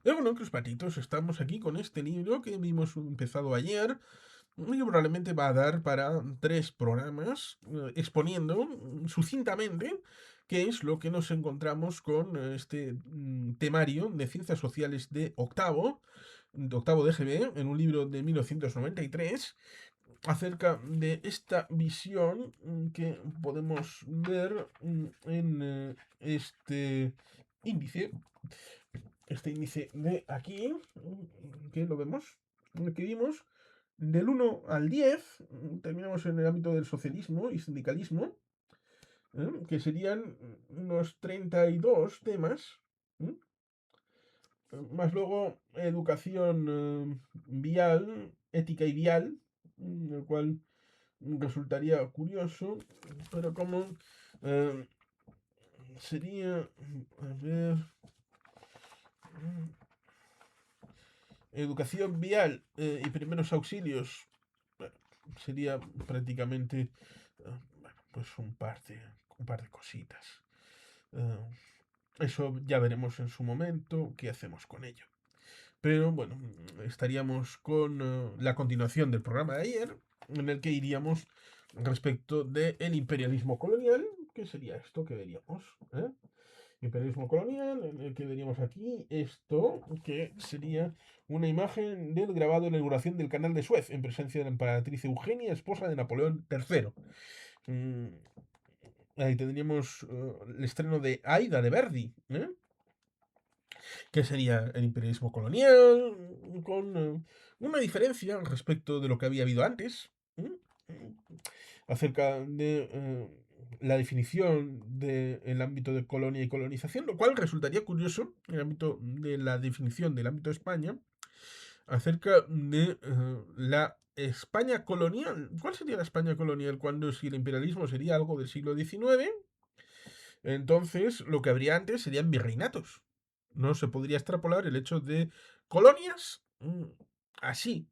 Bueno, Patitos, estamos aquí con este libro que hemos empezado ayer y que probablemente va a dar para 3 programas exponiendo sucintamente qué es lo que nos encontramos con este temario de ciencias sociales de octavo DGB, en un libro de 1993, acerca de esta visión que podemos ver en índice este índice de aquí, que lo vemos, que vimos, del 1 al 10, terminamos en el ámbito del socialismo y sindicalismo, que serían unos 32 temas, ¿eh? Más luego educación vial, ética y vial, el cual resultaría curioso, pero como eh, sería, a ver, educación vial y primeros auxilios, bueno, sería prácticamente bueno, pues un par de cositas. Eh, Eso ya veremos en su momento qué hacemos con ello. Pero bueno, estaríamos con la continuación del programa de ayer, en el que iríamos respecto del imperialismo colonial, que sería esto que veríamos. Imperialismo colonial, en el que veríamos aquí esto, que sería una imagen del grabado de la inauguración del canal de Suez, en presencia de la emperatriz Eugenia, esposa de Napoleón III. Mm, Ahí tendríamos el estreno de Aida de Verdi, que sería el imperialismo colonial, con una diferencia respecto de lo que había habido antes, acerca de la definición del ámbito de colonia y colonización, lo cual resultaría curioso en el ámbito de la definición del ámbito de España, acerca de la España colonial. ¿Cuál sería la España colonial cuando si el imperialismo sería algo del siglo XIX? Entonces, lo que habría antes serían virreinatos. No se podría extrapolar el hecho de colonias así.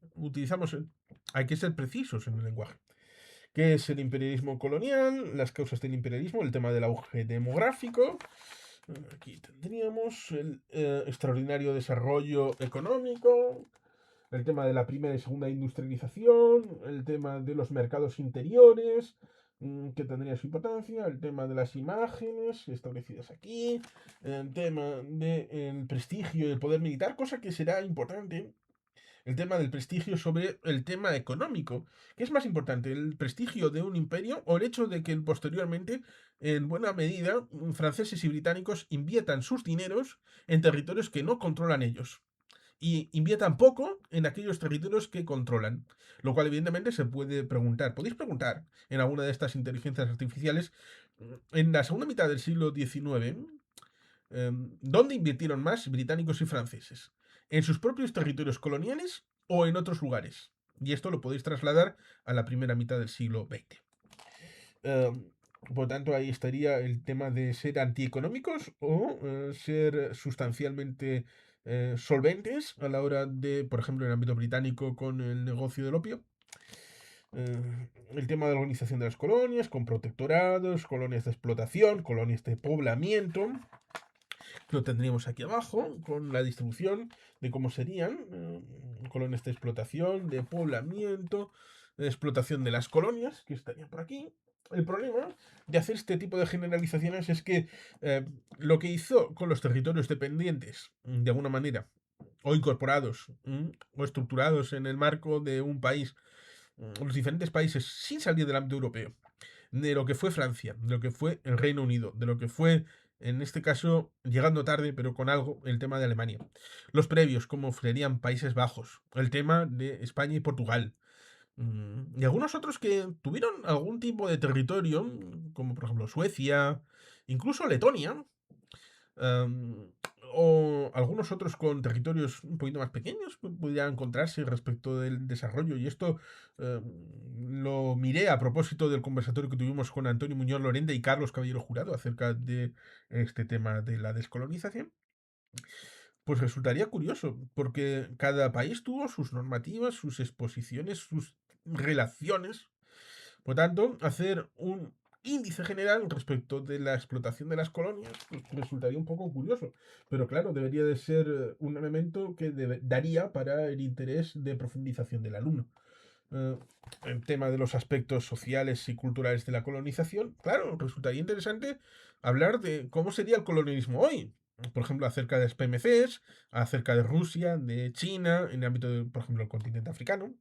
Hay que ser precisos en el lenguaje. ¿Qué es el imperialismo colonial? Las causas del imperialismo, el tema del auge demográfico. Aquí tendríamos el extraordinario desarrollo económico, el tema de la primera y segunda industrialización, el tema de los mercados interiores, que tendría su importancia, el tema de las imágenes establecidas aquí, el tema del prestigio y el poder militar, cosa que será importante, el tema del prestigio sobre el tema económico. ¿Qué es más importante, el prestigio de un imperio o el hecho de que posteriormente, en buena medida, franceses y británicos inviertan sus dineros en territorios que no controlan ellos? Y inviertan poco en aquellos territorios que controlan. Lo cual, evidentemente, se puede preguntar. Podéis preguntar en alguna de estas inteligencias artificiales, en la segunda mitad del siglo XIX, ¿dónde invirtieron más británicos y franceses? ¿En sus propios territorios coloniales o en otros lugares? Y esto lo podéis trasladar a la primera mitad del siglo XX. Por tanto, ahí estaría el tema de ser antieconómicos o ser sustancialmente solventes a la hora de, por ejemplo, en el ámbito británico con el negocio del opio. El tema de la organización de las colonias, con protectorados, colonias de explotación, colonias de poblamiento. Lo tendríamos aquí abajo, con la distribución de cómo serían colonias de explotación, de poblamiento, de explotación de las colonias, que estarían por aquí. El problema de hacer este tipo de generalizaciones es que lo que hizo con los territorios dependientes, de alguna manera, o incorporados, o estructurados en el marco de un país, los diferentes países sin salir del ámbito europeo, de lo que fue Francia, de lo que fue el Reino Unido, de lo que fue, en este caso, llegando tarde, pero con algo, el tema de Alemania. Los previos, como serían Países Bajos, el tema de España y Portugal. Y algunos otros que tuvieron algún tipo de territorio, como por ejemplo Suecia, incluso Letonia, em, o algunos otros con territorios un poquito más pequeños pudieran encontrarse respecto del desarrollo. Y esto lo miré a propósito del conversatorio que tuvimos con Antonio Muñoz Lorente y Carlos Caballero Jurado acerca de este tema de la descolonización. Pues resultaría curioso, porque cada país tuvo sus normativas, sus exposiciones, sus relaciones. Por tanto, hacer un índice general respecto de la explotación de las colonias, pues resultaría un poco curioso. Pero claro, debería de ser un elemento que daría para el interés de profundización del alumno. Eh, el tema de los aspectos sociales y culturales de la colonización, claro, resultaría interesante hablar de cómo sería el colonialismo hoy. Por ejemplo, acerca de las PMCs, acerca de Rusia, de China, en el ámbito de, por ejemplo, el continente africano.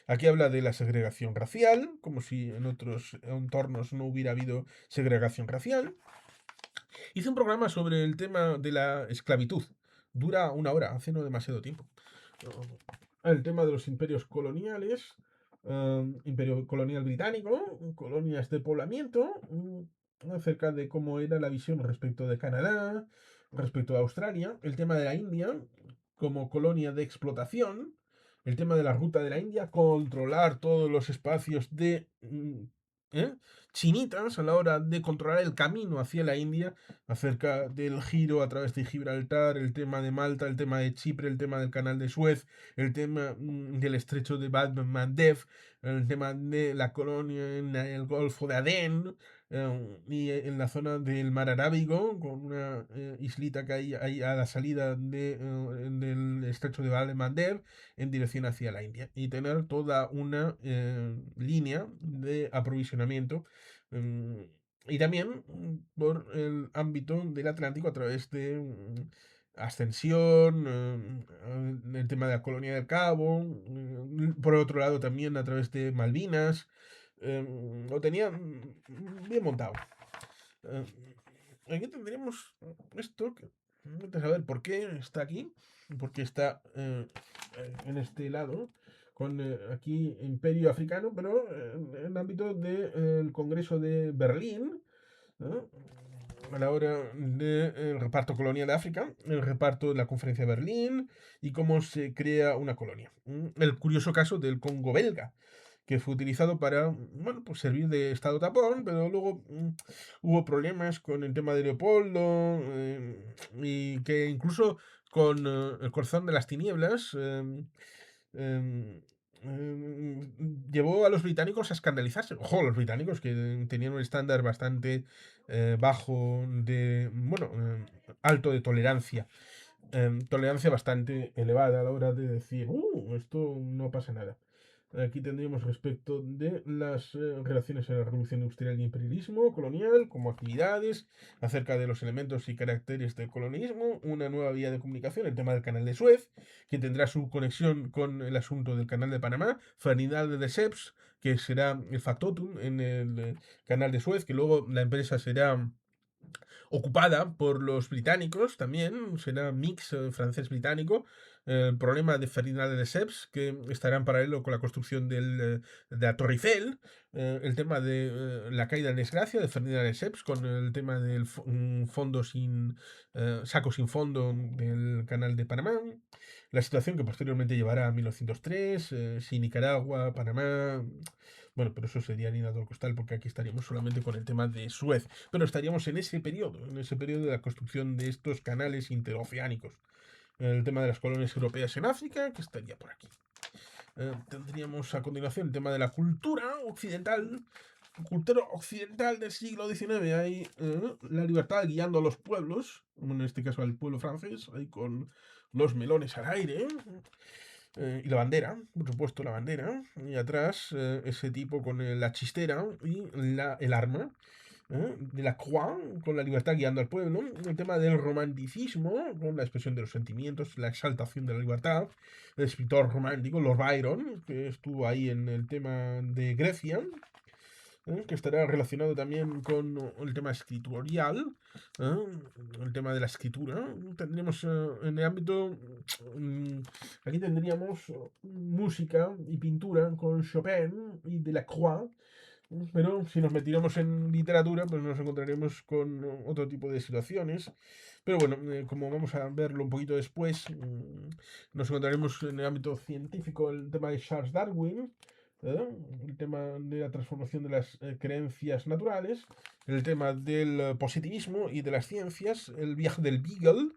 Aquí habla de la segregación racial, como si en otros entornos no hubiera habido segregación racial. Hice un programa sobre el tema de la esclavitud. Dura una hora, hace no demasiado tiempo. El tema de los imperios coloniales, imperio colonial británico, colonias de poblamiento, acerca de cómo era la visión respecto de Canadá, respecto de Australia, el tema de la India como colonia de explotación, el tema de la ruta de la India, controlar todos los espacios de ¿eh? chinitas a la hora de controlar el camino hacia la India, acerca del giro a través de Gibraltar, el tema de Malta, el tema de Chipre, el tema del canal de Suez, el tema del estrecho de Bab el Mandeb, el tema de la colonia en el Golfo de Adén, y en la zona del mar Arábigo, con una islita que hay a la salida del estrecho de Bab el Mandeb en dirección hacia la India, y tener toda una línea de aprovisionamiento. Y también por el ámbito del Atlántico a través de Ascensión, el tema de la Colonia del Cabo, por otro lado también a través de Malvinas, lo tenía bien montado. Eh, Aquí tendríamos esto, que vete a saber por qué está aquí, porque está en este lado, con aquí Imperio Africano, pero en el ámbito del Congreso de Berlín, ¿no? A la hora del reparto colonial de África, el reparto de la Conferencia de Berlín y cómo se crea una colonia. El curioso caso del Congo belga, que fue utilizado para, bueno, pues servir de estado tapón, pero luego hubo problemas con el tema de Leopoldo, y que incluso con el corazón de las tinieblas em, llevó a los británicos a escandalizarse. Ojo, los británicos que tenían un estándar bastante bajo de, bueno, alto de tolerancia. Tolerancia bastante elevada a la hora de decir, esto no pasa nada. Aquí tendríamos respecto de las relaciones en la revolución industrial y imperialismo colonial, como actividades, acerca de los elementos y caracteres del colonialismo, una nueva vía de comunicación, el tema del canal de Suez, que tendrá su conexión con el asunto del canal de Panamá, Ferdinand de Lesseps, que será el factotum en el canal de Suez, que luego la empresa será ocupada por los británicos también, será mix francés-británico. El problema de Ferdinand de Lesseps, que estará en paralelo con la construcción de la Torre Eiffel, el tema de la caída en desgracia de Ferdinand de Lesseps, con el tema del fondo sin saco sin fondo del canal de Panamá, la situación que posteriormente llevará a 1903, sin Nicaragua, Panamá. Bueno, pero eso sería harina del costal, porque aquí estaríamos solamente con el tema de Suez. Pero estaríamos en ese periodo de la construcción de estos canales interoceánicos. El tema de las colonias europeas en África, que estaría por aquí. Tendríamos a continuación el tema de la cultura occidental del siglo XIX. Hay la libertad guiando a los pueblos, en este caso al pueblo francés, ahí con los melones al aire. Y la bandera, por supuesto, la bandera. Y atrás ese tipo con la chistera y el arma. De la Croix, con la libertad guiando al pueblo, el tema del romanticismo, con la expresión de los sentimientos, la exaltación de la libertad, el escritor romántico, Lord Byron, que estuvo ahí en el tema de Grecia, que estará relacionado también con el tema escritorial, ¿eh? El tema de la escritura. Tendríamos en el ámbito, aquí tendríamos música y pintura con Chopin y Delacroix, pero si nos metiéramos en literatura, pues nos encontraremos con otro tipo de situaciones. Pero bueno, como vamos a verlo un poquito después, nos encontraremos en el ámbito científico el tema de Charles Darwin, ¿eh? El tema de la transformación de las creencias naturales, el tema del positivismo y de las ciencias, el viaje del Beagle,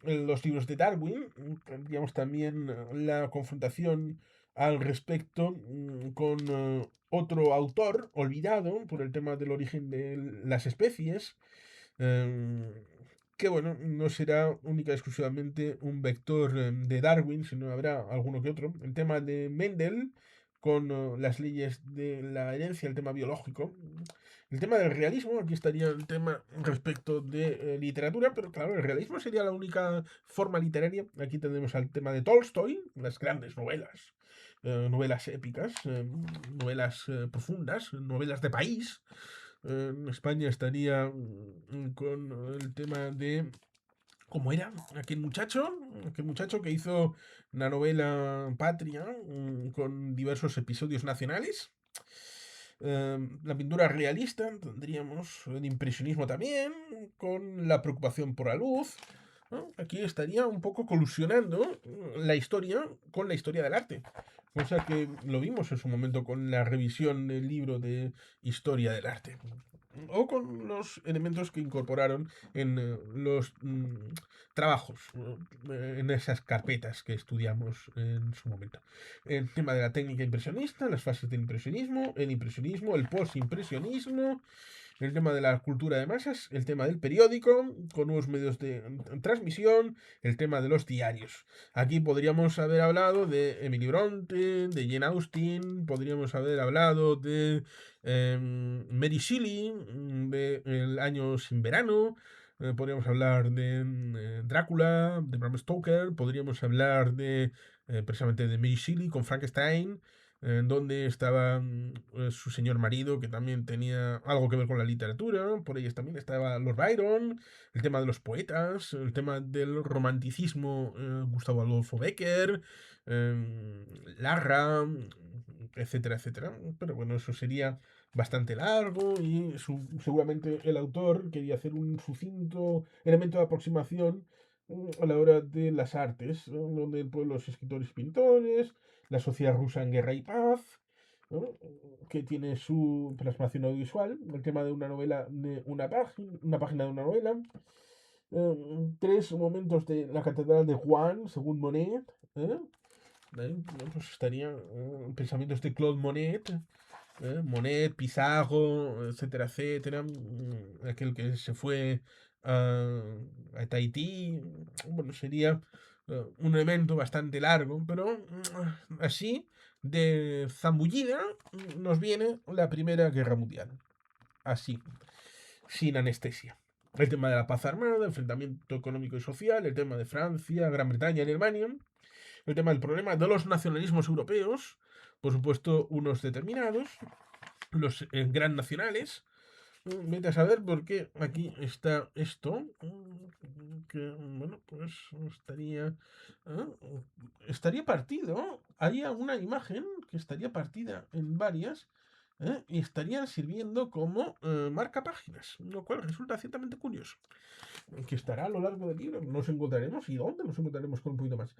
los libros de Darwin, tendríamos también la confrontación al respecto con otro autor olvidado por el tema del origen de las especies, em, que bueno, no será única y exclusivamente un vector de Darwin, sino habrá alguno que otro. El tema de Mendel con las leyes de la herencia, el tema biológico. El tema del realismo, aquí estaría el tema respecto de literatura, pero claro, el realismo sería la única forma literaria. Aquí tenemos al tema de Tolstoy, las grandes novelas, novelas épicas, novelas profundas, novelas de país. En España estaría con el tema de ¿cómo era? Aquel muchacho que hizo una novela Patria con diversos episodios nacionales. La pintura realista, tendríamos el impresionismo también, con la preocupación por la luz. ¿No? Aquí estaría un poco colusionando la historia con la historia del arte. Cosa que lo vimos en su momento con la revisión del libro de historia del arte. O con los elementos que incorporaron en los trabajos, en esas carpetas que estudiamos en su momento. El tema de la técnica impresionista, las fases del impresionismo, el postimpresionismo, el tema de la cultura de masas, el tema del periódico, con nuevos medios de transmisión, el tema de los diarios. Aquí podríamos haber hablado de Emily Bronte, de Jane Austen, podríamos haber hablado de Mary Shelley, de El año sin verano, podríamos hablar de Drácula, de Bram Stoker, podríamos hablar de precisamente de Mary Shelley con Frankenstein, donde estaba su señor marido, que también tenía algo que ver con la literatura. Por ellos también estaba Lord Byron, el tema de los poetas, el tema del romanticismo, Gustavo Adolfo Bécquer, Larra, etcétera, etcétera. Pero bueno, eso sería bastante largo y seguramente el autor quería hacer un sucinto elemento de aproximación a la hora de las artes, ¿no? Donde pues, los escritores y pintores, la sociedad rusa en guerra y paz, ¿no? Que tiene su plasmación audiovisual, el tema de una novela, de una página de una novela, tres momentos de la catedral de Rouen, según Monet, ¿eh? Pues estaría pensamientos de Claude Monet, Monet, Pizarro, etcétera, etcétera, aquel que se fue a Tahití, bueno, sería un evento bastante largo, pero así, de zambullida, nos viene la Primera Guerra Mundial, así, sin anestesia. El tema de la paz armada, el enfrentamiento económico y social, el tema de Francia, Gran Bretaña y Alemania, el tema del problema de los nacionalismos europeos, por supuesto, unos determinados, los gran nacionales. Vete a saber por qué aquí está esto. Que, bueno, pues estaría partido. Haría una imagen que estaría partida en varias. Y estarían sirviendo como marcapáginas, lo cual resulta ciertamente curioso. Que estará a lo largo del libro, nos encontraremos y dónde nos encontraremos con un poquito más.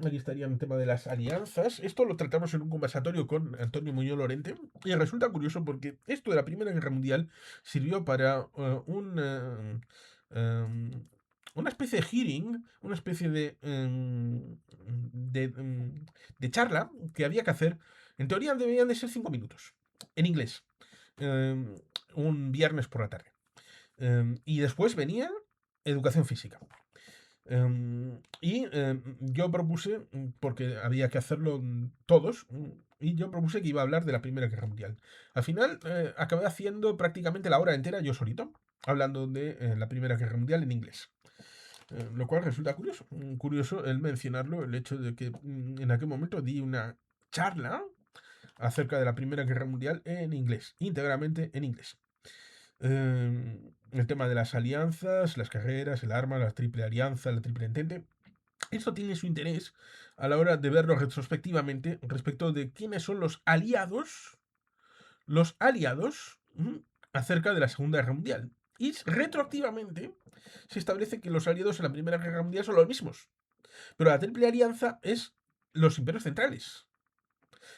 Aquí estaría el tema de las alianzas. Esto lo tratamos en un conversatorio con Antonio Muñoz Lorente y resulta curioso porque esto de la Primera Guerra Mundial sirvió para una especie de hearing, una especie de charla que había que hacer. En teoría deberían de ser 5 minutos, en inglés, un viernes por la tarde. Y después venía educación física. Yo propuse, porque había que hacerlo todos, y yo propuse que iba a hablar de la Primera Guerra Mundial. Al final acabé haciendo prácticamente la hora entera yo solito, hablando de la Primera Guerra Mundial en inglés. Lo cual resulta curioso. Curioso el mencionarlo, el hecho de que en aquel momento di una charla acerca de la Primera Guerra Mundial en inglés, íntegramente en inglés. El tema de las alianzas, las carreras, el arma, la triple alianza, la triple entente. Esto tiene su interés a la hora de verlo retrospectivamente respecto de quiénes son los aliados acerca de la Segunda Guerra Mundial. Y retroactivamente se establece que los aliados en la Primera Guerra Mundial son los mismos. Pero la triple alianza es los imperios centrales,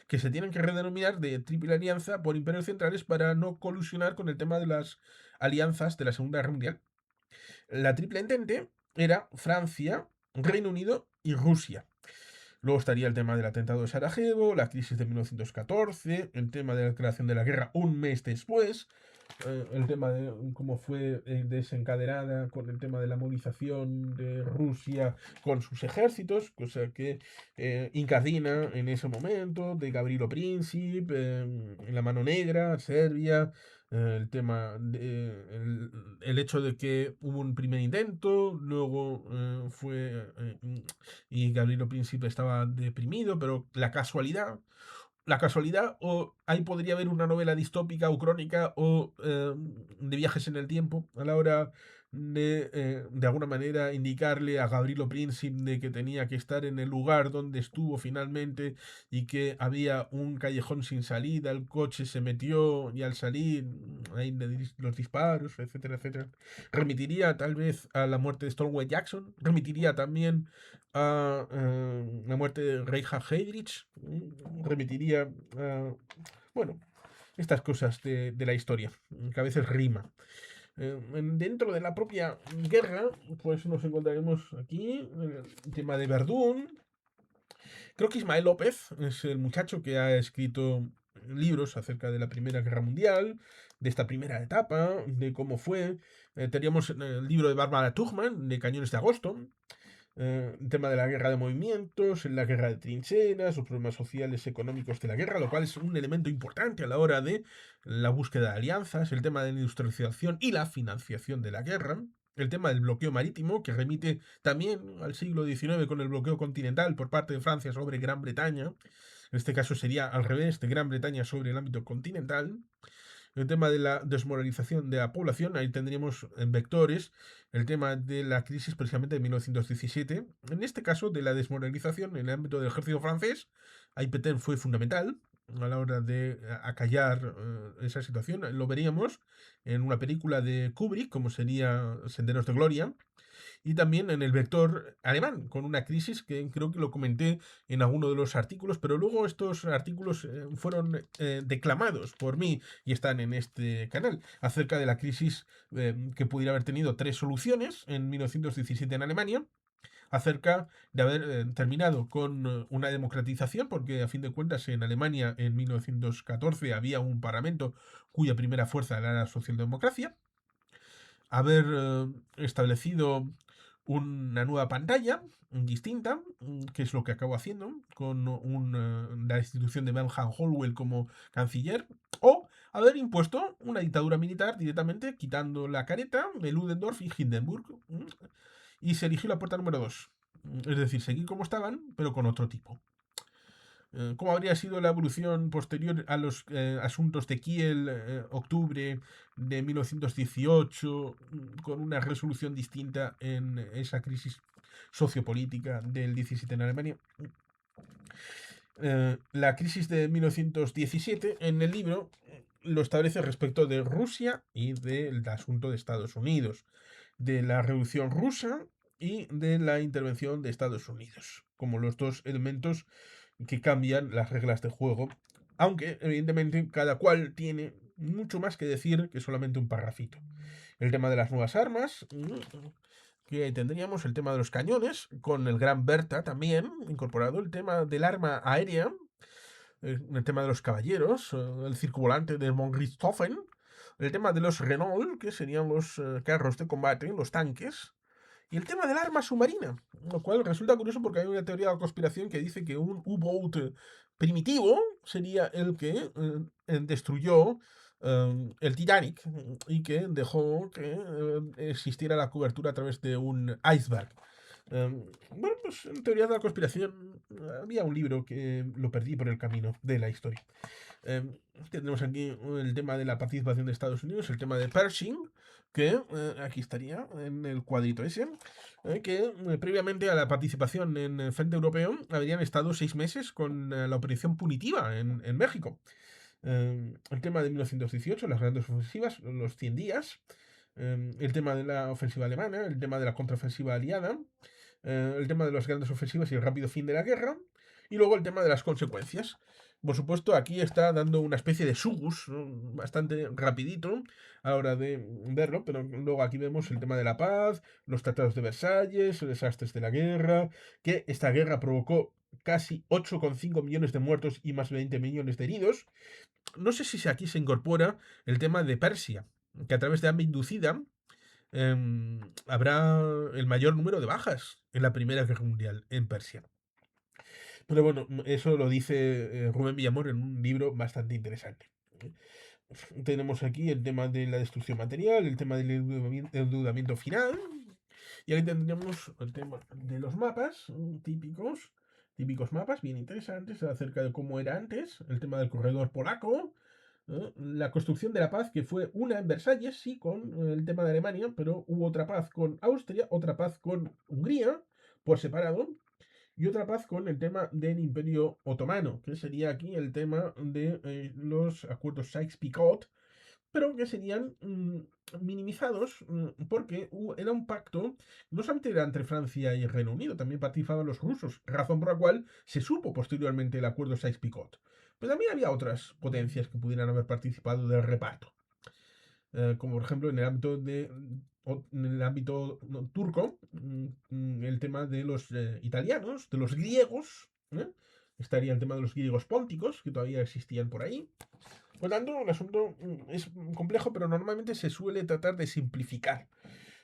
que se tienen que redenominar de triple alianza por imperios centrales para no colusionar con el tema de las alianzas de la Segunda Guerra Mundial. La triple entente era Francia, Reino Unido y Rusia. Luego estaría el tema del atentado de Sarajevo, la crisis de 1914, el tema de la declaración de la guerra un mes después, el tema de cómo fue desencadenada con el tema de la movilización de Rusia con sus ejércitos, cosa que incardina en ese momento, de Gavrilo Princip, en la Mano Negra, Serbia, el tema de, el hecho de que hubo un primer intento, luego fue y Gavrilo Princip estaba deprimido, pero la casualidad, o ahí podría haber una novela distópica o crónica o de viajes en el tiempo a la hora de alguna manera indicarle a Gavrilo Princip de que tenía que estar en el lugar donde estuvo finalmente y que había un callejón sin salida, el coche se metió y al salir hay los disparos, etcétera, etcétera. Remitiría tal vez a la muerte de Stonewall Jackson, remitiría también a la muerte de Reinhard Heydrich, remitiría a, bueno, estas cosas de la historia, que a veces rima. Dentro de la propia guerra, pues nos encontraremos aquí el tema de Verdún. Creo que Ismael López es el muchacho que ha escrito libros acerca de la Primera Guerra Mundial, de esta primera etapa, de cómo fue. Teníamos el libro de Bárbara Tuchman, de Cañones de Agosto, el tema de la guerra de movimientos, la guerra de trincheras, los problemas sociales, económicos de la guerra, lo cual es un elemento importante a la hora de la búsqueda de alianzas, el tema de la industrialización y la financiación de la guerra, el tema del bloqueo marítimo, que remite también al siglo XIX con el bloqueo continental por parte de Francia sobre Gran Bretaña. En este caso sería al revés, de Gran Bretaña sobre el ámbito continental. El tema de la desmoralización de la población, ahí tendríamos en vectores el tema de la crisis precisamente de 1917. En este caso, de la desmoralización en el ámbito del ejército francés, ahí Pétain fue fundamental a la hora de acallar esa situación. Lo veríamos en una película de Kubrick, como sería Senderos de Gloria, y también en el vector alemán, con una crisis que creo que lo comenté en alguno de los artículos, pero luego estos artículos fueron declamados por mí y están en este canal, acerca de la crisis que pudiera haber tenido tres soluciones en 1917 en Alemania, acerca de haber terminado con una democratización, porque a fin de cuentas en Alemania en 1914 había un parlamento cuya primera fuerza era la socialdemocracia, haber establecido una nueva pantalla distinta, que es lo que acabo haciendo, con la institución de Melham Holwell como canciller, o haber impuesto una dictadura militar directamente, quitando la careta de Ludendorff y Hindenburg, y se eligió la puerta número 2. Es decir, seguir como estaban, pero con otro tipo. ¿Cómo habría sido la evolución posterior a los asuntos de Kiel, octubre de 1918, con una resolución distinta en esa crisis sociopolítica del 17 en Alemania? La crisis de 1917 en el libro lo establece respecto de Rusia y del asunto de Estados Unidos, de la Revolución Rusa y de la intervención de Estados Unidos, como los dos elementos que cambian las reglas de juego, aunque evidentemente cada cual tiene mucho más que decir que solamente un parrafito. El tema de las nuevas armas, que tendríamos el tema de los cañones, con el Gran Berta también incorporado, el tema del arma aérea, el tema de los caballeros, el circulante de von Richthofen, el tema de los Renault, que serían los carros de combate, los tanques, y el tema del arma submarina, lo cual resulta curioso porque hay una teoría de la conspiración que dice que un U-boat primitivo sería el que destruyó el Titanic y que dejó que existiera la cobertura a través de un iceberg. Bueno, pues en teoría de la conspiración había un libro que lo perdí por el camino de la historia. Eh, Tendremos aquí el tema de la participación de Estados Unidos, el tema de Pershing, que aquí estaría en el cuadrito ese, que previamente a la participación en el Frente Europeo habrían estado 6 meses con la operación punitiva en México. El tema de 1918, las grandes ofensivas, los 100 días, el tema de la ofensiva alemana, el tema de la contraofensiva aliada, el tema de las grandes ofensivas y el rápido fin de la guerra, y luego el tema de las consecuencias. Por supuesto, aquí está dando una especie de sugus, ¿no? Bastante rapidito a la hora de verlo, pero luego aquí vemos el tema de la paz, los tratados de Versalles, los desastres de la guerra, que esta guerra provocó casi 8,5 millones de muertos y más de 20 millones de heridos. No sé si aquí se incorpora el tema de Persia, que a través de hambre inducida habrá el mayor número de bajas en la Primera Guerra Mundial en Persia. Pero bueno, eso lo dice Rubén Villamor en un libro bastante interesante. Tenemos aquí el tema de la destrucción material, el tema del endeudamiento final, y ahí tendríamos el tema de los mapas típicos mapas bien interesantes acerca de cómo era antes, el tema del corredor polaco, la construcción de la paz, que fue una en Versalles, sí, con el tema de Alemania, pero hubo otra paz con Austria, otra paz con Hungría, por separado, y otra paz con el tema del Imperio Otomano, que sería aquí el tema de los acuerdos Sykes-Picot, pero que serían minimizados porque era un pacto, no solamente era entre Francia y Reino Unido, también participaban los rusos, razón por la cual se supo posteriormente el acuerdo Sykes-Picot. Pero también había otras potencias que pudieran haber participado del reparto, como por ejemplo en el ámbito turco, el tema de los italianos, de los griegos, estaría el tema de los griegos pónticos, que todavía existían por ahí. Por lo tanto, el asunto es complejo, pero normalmente se suele tratar de simplificar.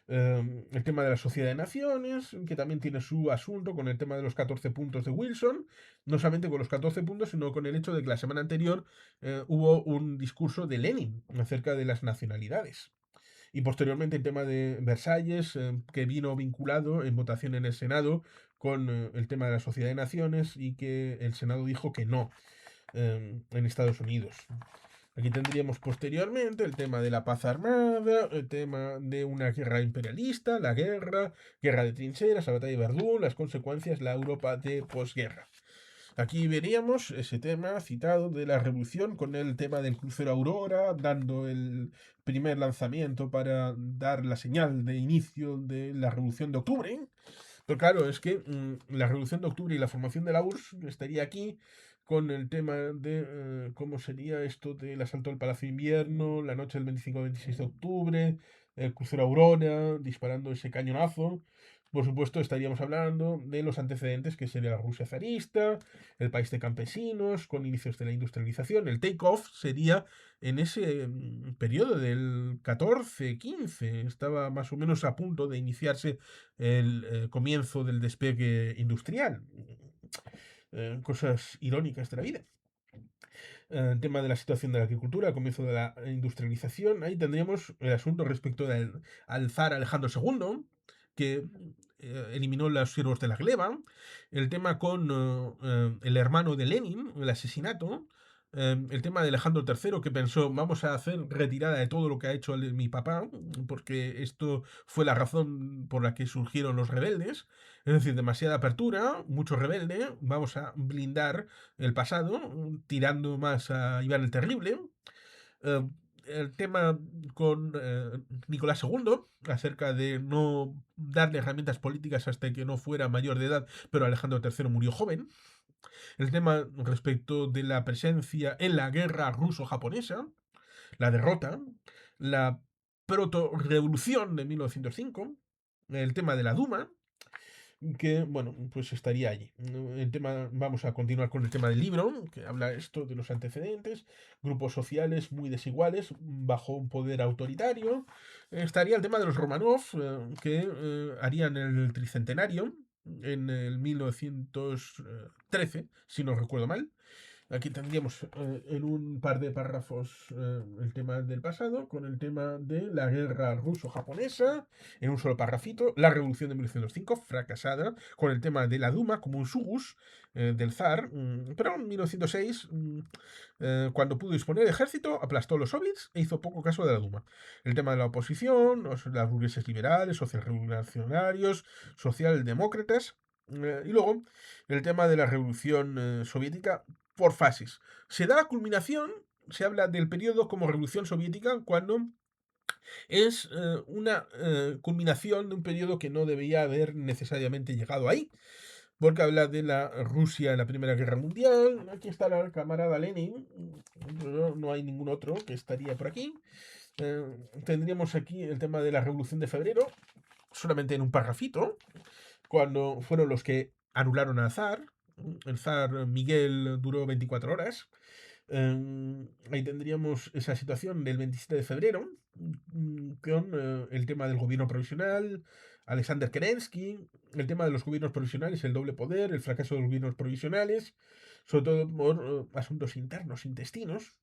El tema de la Sociedad de Naciones, que también tiene su asunto con el tema de los 14 puntos de Wilson, no solamente con los 14 puntos, sino con el hecho de que la semana anterior hubo un discurso de Lenin acerca de las nacionalidades. Y posteriormente el tema de Versalles, que vino vinculado en votación en el Senado con el tema de la Sociedad de Naciones y que el Senado dijo que no en Estados Unidos. Aquí tendríamos posteriormente el tema de la paz armada, el tema de una guerra imperialista, la guerra de trincheras, la batalla de Verdún, las consecuencias, la Europa de posguerra. Aquí veríamos ese tema citado de la revolución con el tema del crucero Aurora, dando el primer lanzamiento para dar la señal de inicio de la revolución de octubre. Pero claro, es que la revolución de octubre y la formación de la URSS estaría aquí con el tema de cómo sería esto del asalto al Palacio de Invierno, la noche del 25 al 26 de octubre, el crucero Aurora, disparando ese cañonazo. Por supuesto, estaríamos hablando de los antecedentes que sería la Rusia zarista, el país de campesinos, con inicios de la industrialización. El take-off sería en ese periodo del 14-15. Estaba más o menos a punto de iniciarse el comienzo del despegue industrial. Cosas irónicas de la vida. El tema de la situación de la agricultura, el comienzo de la industrialización. Ahí tendríamos el asunto respecto al zar Alejandro II, que eliminó los siervos de la gleba. El tema con el hermano de Lenin, el asesinato. El tema de Alejandro III, que pensó, vamos a hacer retirada de todo lo que ha hecho mi papá, porque esto fue la razón por la que surgieron los rebeldes. Es decir, demasiada apertura, mucho rebelde, vamos a blindar el pasado, tirando más a Iván el Terrible. Eh, el tema con Nicolás II, acerca de no darle herramientas políticas hasta que no fuera mayor de edad, pero Alejandro III murió joven. El tema respecto de la presencia en la guerra ruso-japonesa, la derrota, la proto-revolución de 1905, el tema de la Duma, que, bueno, pues estaría allí. El tema, vamos a continuar con el tema del libro, que habla esto de los antecedentes, grupos sociales muy desiguales bajo un poder autoritario. Estaría el tema de los Romanov, que harían el tricentenario en el 1913, si no recuerdo mal. Aquí tendríamos en un par de párrafos el tema del pasado, con el tema de la guerra ruso-japonesa, en un solo párrafito, la revolución de 1905, fracasada, con el tema de la Duma como un sugus del zar, pero en 1906, cuando pudo disponer de ejército, aplastó a los soviets e hizo poco caso de la Duma. El tema de la oposición, los burgueses liberales, socialrevolucionarios, socialdemócratas, y luego el tema de la revolución soviética por fases. Se da la culminación, se habla del periodo como revolución soviética cuando es una culminación de un periodo que no debía haber necesariamente llegado ahí, porque habla de la Rusia en la Primera Guerra Mundial. Aquí está la camarada Lenin, pero no hay ningún otro que estaría por aquí. Tendríamos aquí el tema de la Revolución de Febrero, solamente en un parrafito, cuando fueron los que anularon al zar, El zar Miguel duró 24 horas. Ahí tendríamos esa situación del 27 de febrero con el tema del gobierno provisional, Alexander Kerensky, el tema de los gobiernos provisionales, el doble poder, el fracaso de los gobiernos provisionales, sobre todo por asuntos internos, intestinos,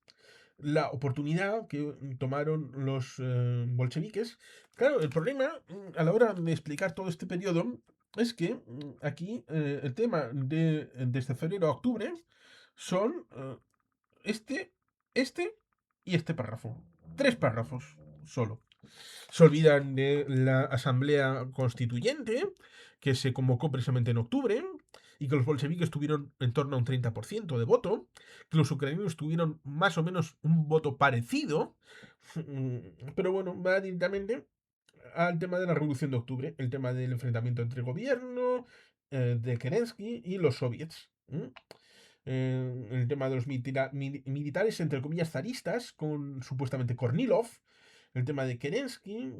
la oportunidad que tomaron los bolcheviques. Claro, el problema a la hora de explicar todo este periodo es que aquí el tema de desde febrero a octubre son este, este y este párrafo. Tres párrafos solo. Se olvidan de la Asamblea Constituyente, que se convocó precisamente en octubre, y que los bolcheviques tuvieron en torno a un 30% de voto, que los ucranianos tuvieron más o menos un voto parecido, pero bueno, va directamente al tema de la Revolución de Octubre, el tema del enfrentamiento entre gobierno de Kerensky y los soviets. El tema de los militares, entre comillas, zaristas, con supuestamente Kornilov, el tema de Kerensky,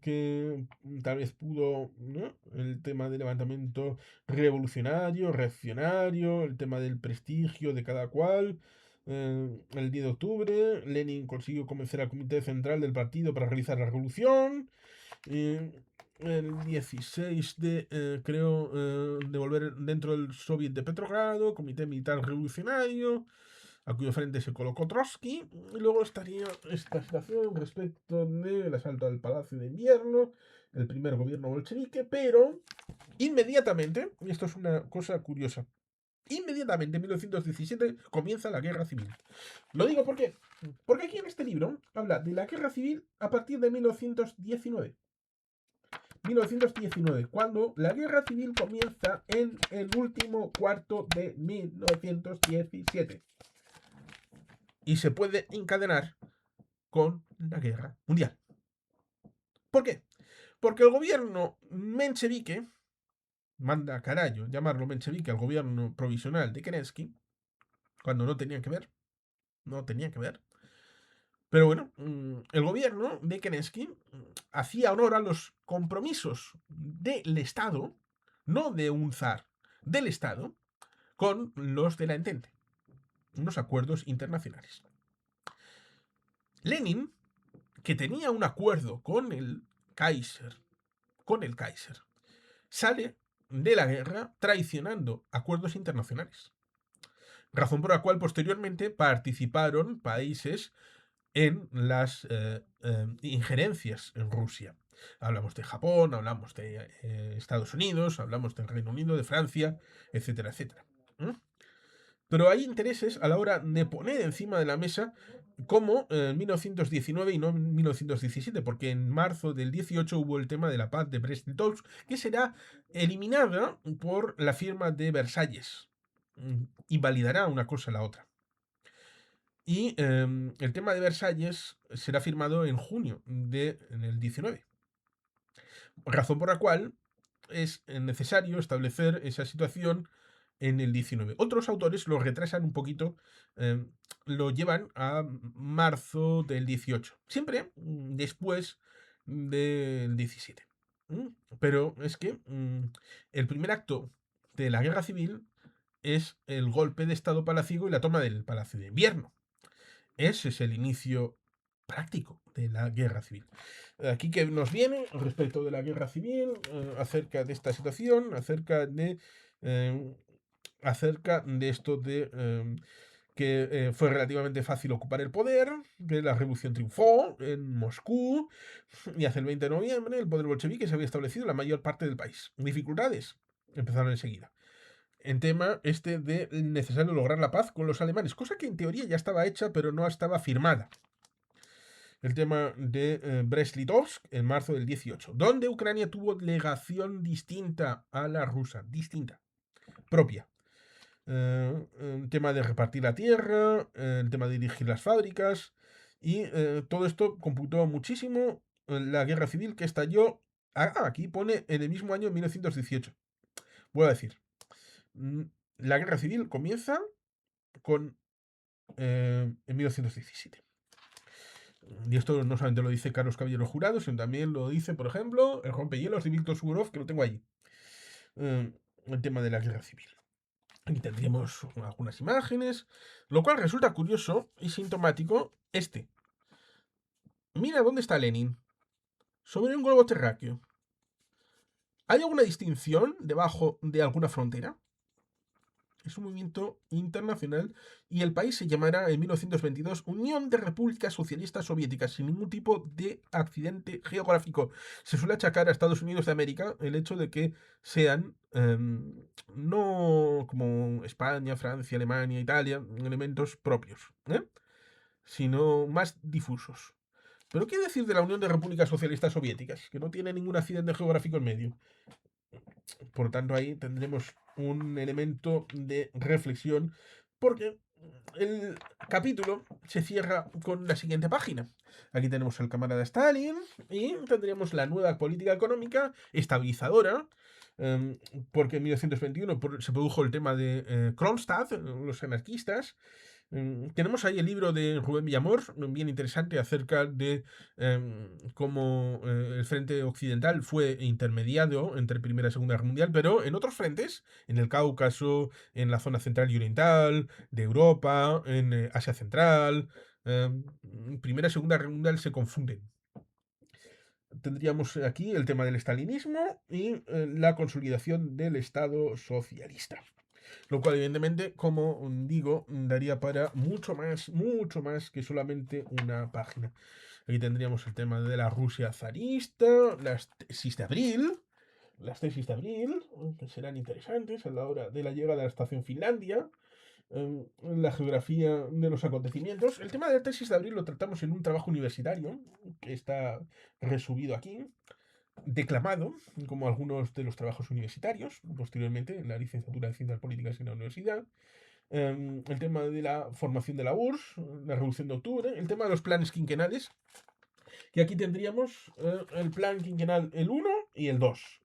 que tal vez pudo, ¿no? El tema del levantamiento revolucionario, reaccionario, el tema del prestigio de cada cual. El 10 de octubre, Lenin consiguió convencer al comité central del partido para realizar la revolución. El 16 de, creo, de volver dentro del Soviet de Petrogrado, Comité Militar Revolucionario, a cuyo frente se colocó Trotsky. Y luego estaría esta situación respecto del asalto al Palacio de Invierno, el primer gobierno bolchevique, pero inmediatamente, y esto es una cosa curiosa, inmediatamente en 1917 comienza la Guerra Civil. Lo digo porque aquí en este libro habla de la Guerra Civil a partir de 1919. 1919, cuando la guerra civil comienza en el último cuarto de 1917 y se puede encadenar con la guerra mundial. ¿Por qué? Porque el gobierno menchevique, manda carajo llamarlo menchevique al gobierno provisional de Kerensky, cuando no tenían que ver, pero bueno, el gobierno de Kerensky hacía honor a los compromisos del Estado, no de un zar, del Estado, con los de la Entente, unos acuerdos internacionales. Lenin, que tenía un acuerdo con el Kaiser, sale de la guerra traicionando acuerdos internacionales. Razón por la cual posteriormente participaron países en las injerencias en Rusia. Hablamos de Japón, hablamos de Estados Unidos, hablamos del Reino Unido, de Francia, etcétera, etcétera. Pero hay intereses a la hora de poner encima de la mesa como en 1919 y no en 1917, porque en marzo del 18 hubo el tema de la paz de Brest-Litovsk, que será eliminada por la firma de Versalles. Invalidará una cosa a la otra. Y el tema de Versalles será firmado en junio del 19. Razón por la cual es necesario establecer esa situación en el 19. Otros autores lo retrasan un poquito, lo llevan a marzo del 18. Siempre después del 17. Pero es que el primer acto de la guerra civil es el golpe de Estado palaciego y la toma del Palacio de Invierno. Ese es el inicio práctico de la guerra civil. Aquí que nos viene respecto de la guerra civil, acerca de esta situación, acerca de esto de que fue relativamente fácil ocupar el poder, que la revolución triunfó en Moscú, y hacia el 20 de noviembre el poder bolchevique se había establecido en la mayor parte del país. Dificultades empezaron enseguida. En tema de necesario lograr la paz con los alemanes, cosa que en teoría ya estaba hecha, pero no estaba firmada. El tema de Brest-Litovsk en marzo del 18, donde Ucrania tuvo legación distinta a la rusa, distinta, propia. El tema de repartir la tierra, el tema de dirigir las fábricas, y todo esto computó muchísimo la guerra civil que estalló, aquí pone en el mismo año 1918. Voy a decir, la guerra civil comienza en 1917. Y esto no solamente lo dice Carlos Caballero Jurado, sino también lo dice, por ejemplo, el rompehielos de Víctor Suvorov, que lo tengo allí. El tema de la guerra civil. Aquí tendríamos algunas imágenes, lo cual resulta curioso y sintomático este. Mira dónde está Lenin, sobre un globo terráqueo. ¿Hay alguna distinción debajo de alguna frontera? Es un movimiento internacional y el país se llamará en 1922 Unión de Repúblicas Socialistas Soviéticas, sin ningún tipo de accidente geográfico. Se suele achacar a Estados Unidos de América el hecho de que sean, no como España, Francia, Alemania, Italia, elementos propios, sino más difusos. ¿Pero qué decir de la Unión de Repúblicas Socialistas Soviéticas, que no tiene ningún accidente geográfico en medio? Por lo tanto, ahí tendremos un elemento de reflexión porque el capítulo se cierra con la siguiente página. Aquí tenemos al camarada Stalin y tendríamos la nueva política económica estabilizadora, porque en 1921 se produjo el tema de Kronstadt, los anarquistas. Tenemos ahí el libro de Rubén Villamor, bien interesante, acerca de cómo el frente occidental fue intermediado entre Primera y Segunda Guerra Mundial, pero en otros frentes, en el Cáucaso, en la zona central y oriental, de Europa, en Asia Central, Primera y Segunda Guerra Mundial se confunden. Tendríamos aquí el tema del estalinismo y la consolidación del Estado socialista. Lo cual, evidentemente, como digo, daría para mucho más que solamente una página. Aquí tendríamos el tema de la Rusia zarista, las tesis de abril, que serán interesantes a la hora de la llegada de la estación Finlandia, la geografía de los acontecimientos. El tema de la tesis de abril lo tratamos en un trabajo universitario, que está resubido aquí, declamado, como algunos de los trabajos universitarios, posteriormente en la licenciatura de Ciencias Políticas en la universidad. El tema de la formación de la URSS, la Revolución de Octubre, el tema de los planes quinquenales, que aquí tendríamos el plan quinquenal el 1 y el 2,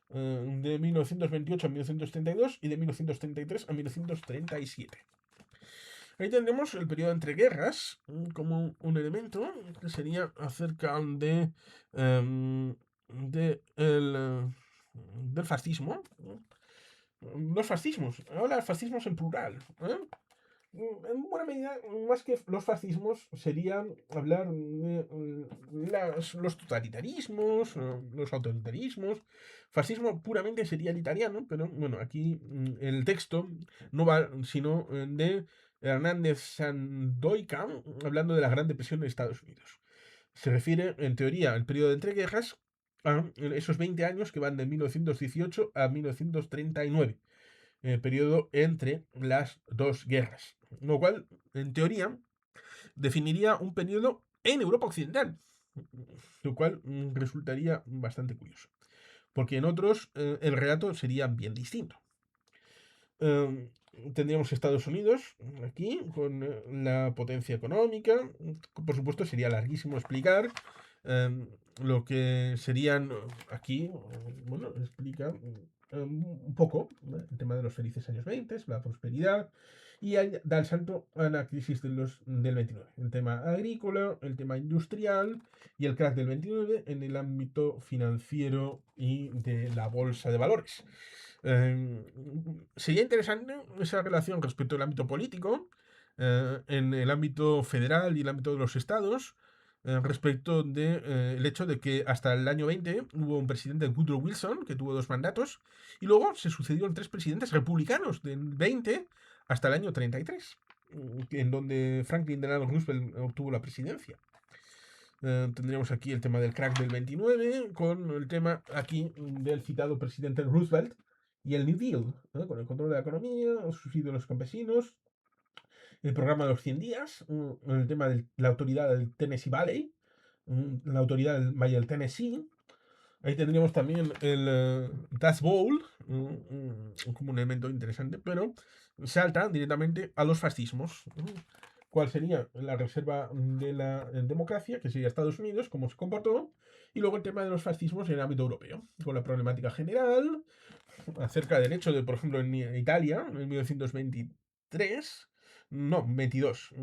de 1928 a 1932 y de 1933 a 1937. Ahí tendremos el periodo entre guerras como un elemento que sería acerca del fascismo. Los fascismos, ahora fascismos en plural. En buena medida, más que los fascismos, serían hablar de los totalitarismos, los autoritarismos. Fascismo puramente sería el italiano, pero bueno, aquí el texto no va sino de Hernández Sandoika, hablando de la Gran Depresión de Estados Unidos. Se refiere, en teoría, al periodo de entreguerras, a esos 20 años que van de 1918 a 1939, periodo entre las dos guerras. Lo cual, en teoría, definiría un periodo en Europa Occidental, lo cual resultaría bastante curioso, porque en otros el relato sería bien distinto. Tendríamos Estados Unidos aquí con la potencia económica. Por supuesto, sería larguísimo explicar lo que serían aquí. Bueno, explica un poco el tema de los felices años 20, la prosperidad, y ahí da el salto a la crisis del 29. El tema agrícola, el tema industrial y el crack del 29 en el ámbito financiero y de la bolsa de valores. Sería interesante esa relación respecto al ámbito político, en el ámbito federal y el ámbito de los estados, respecto del hecho de que hasta el año 20 hubo un presidente, Woodrow Wilson, que tuvo 2 mandatos, y luego se sucedieron 3 presidentes republicanos del 20 hasta el año 33, en donde Franklin Delano Roosevelt obtuvo la presidencia. Tendríamos aquí el tema del crack del 29, con el tema aquí del citado presidente Roosevelt y el New Deal, con el control de la economía, el subsidio de los campesinos, el programa de los 100 días, el tema de la autoridad del Tennessee Valley, la autoridad del Valle del Tennessee. Ahí tendríamos también el Dust Bowl, como un elemento interesante, pero salta directamente a los fascismos. ¿Cuál sería la reserva de la democracia, que sería Estados Unidos, cómo se comportó? Y luego el tema de los fascismos en el ámbito europeo, con la problemática general, acerca del hecho de, por ejemplo, en Italia, en 1923, no, 22,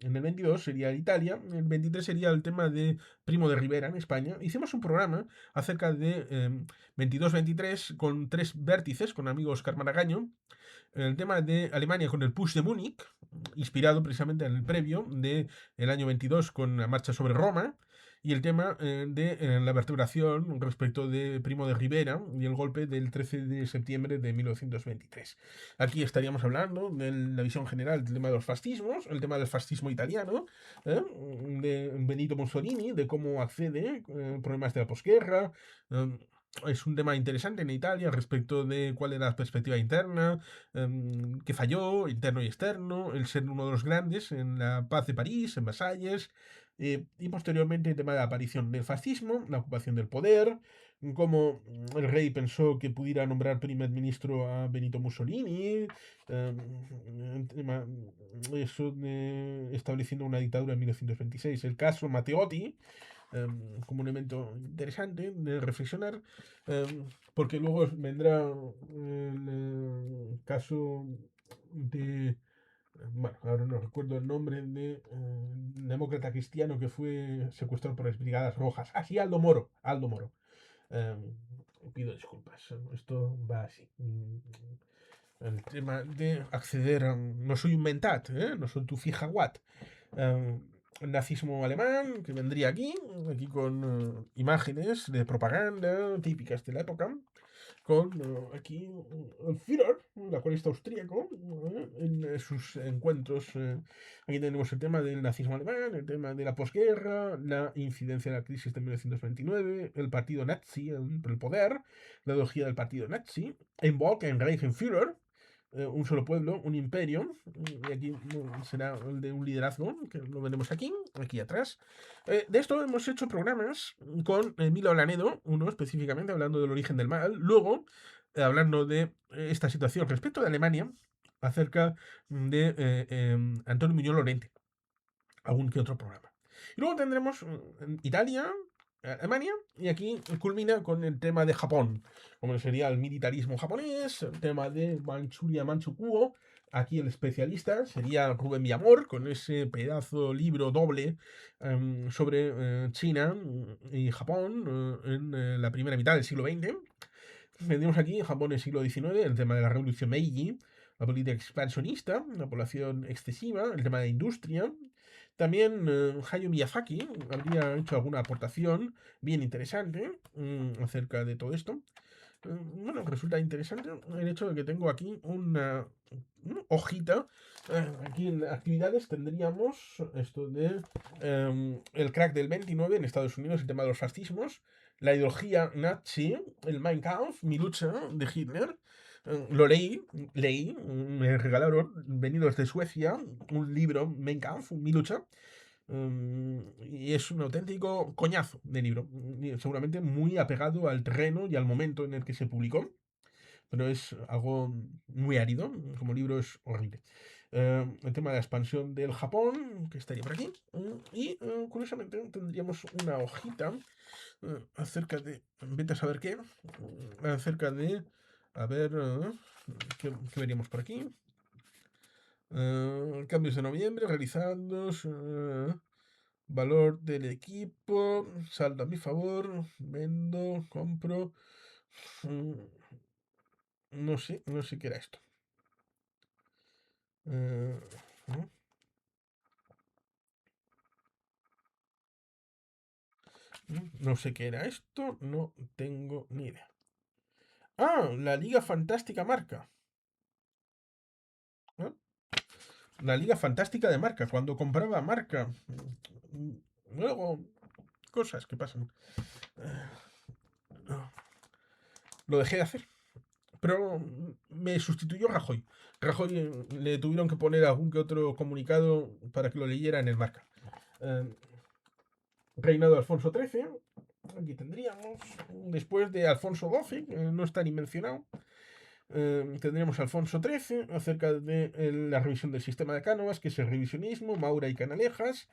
en el 22 sería Italia, en el 23 sería el tema de Primo de Rivera en España. Hicimos un programa acerca de 22-23 con 3 vértices, con amigos Oscar Maragaño, el tema de Alemania con el Push de Múnich, inspirado precisamente en el previo del año 22 con la marcha sobre Roma, y el tema de la vertebración respecto de Primo de Rivera y el golpe del 13 de septiembre de 1923. Aquí estaríamos hablando de la visión general del tema de los fascismos, el tema del fascismo italiano, de Benito Mussolini, de cómo accede, problemas de la posguerra, es un tema interesante en Italia respecto de cuál era la perspectiva interna, que falló, interno y externo, el ser uno de los grandes en la paz de París, en Versalles, y posteriormente el tema de la aparición del fascismo, la ocupación del poder, cómo el rey pensó que pudiera nombrar primer ministro a Benito Mussolini, eso estableciendo una dictadura en 1926, el caso Matteotti, como un elemento interesante de reflexionar, porque luego vendrá el caso de, bueno, ahora no recuerdo el nombre de demócrata cristiano que fue secuestrado por las Brigadas Rojas. Ah, sí, Aldo Moro, Aldo Moro. Eh, Pido disculpas, esto va así. El tema de acceder a... No soy un mentat, no soy tu fija Watt. eh, el nazismo alemán, que vendría aquí con imágenes de propaganda típicas de la época, con aquí el Führer, el alcoholista austríaco, en sus encuentros. Aquí tenemos el tema del nazismo alemán, el tema de la posguerra, la incidencia de la crisis de 1929, el partido nazi, el poder, la ideología del partido nazi, en Volk, en Reich, en Führer, un solo pueblo, un imperio, y aquí será el de un liderazgo, que lo veremos aquí atrás. De esto hemos hecho programas con Milo Lanedo, uno específicamente hablando del origen del mal, luego hablando de esta situación respecto de Alemania, acerca de Antonio Muñoz Lorente, algún que otro programa. Y luego tendremos Italia, Alemania, y aquí culmina con el tema de Japón, como sería el militarismo japonés, el tema de Manchuria, Manchukuo. Aquí el especialista sería Rubén Villamor, con ese pedazo libro doble sobre China y Japón en la primera mitad del siglo XX. Tenemos aquí Japón en el siglo XIX, el tema de la revolución Meiji, la política expansionista, la población excesiva, el tema de la industria. También Hayao Miyazaki habría hecho alguna aportación bien interesante acerca de todo esto. Bueno, resulta interesante el hecho de que tengo aquí una hojita. Aquí en actividades tendríamos esto de el crack del 29 en Estados Unidos, el tema de los fascismos, la ideología nazi, el Mein Kampf, mi lucha de Hitler. Lo leí, me regalaron, venido desde Suecia, un libro, Mein Kampf, mi lucha. Y es un auténtico coñazo de libro, seguramente muy apegado al terreno y al momento en el que se publicó, pero es algo muy árido, como libro es horrible. El tema de la expansión del Japón, que estaría por aquí, y curiosamente tendríamos una hojita acerca de, vete a saber qué, acerca de, a ver, ¿qué veríamos por aquí? Cambios de noviembre realizados. Valor del equipo. Saldo a mi favor. Vendo. Compro. mm, no sé qué era esto. Eh, ¿no? No sé qué era esto. No tengo ni idea. Ah, la Liga Fantástica Marca. ¿No? La Liga Fantástica de Marca. Cuando compraba Marca. Luego, cosas que pasan. No, lo dejé de hacer. Pero me sustituyó Rajoy. Rajoy le tuvieron que poner algún que otro comunicado para que lo leyera en el marca. Eh, Reinado de Alfonso XIII. Aquí tendríamos. Después de Alfonso XII, que no está ni mencionado. Tendríamos Alfonso XIII acerca de la revisión del sistema de Cánovas, que es el revisionismo, Maura y Canalejas.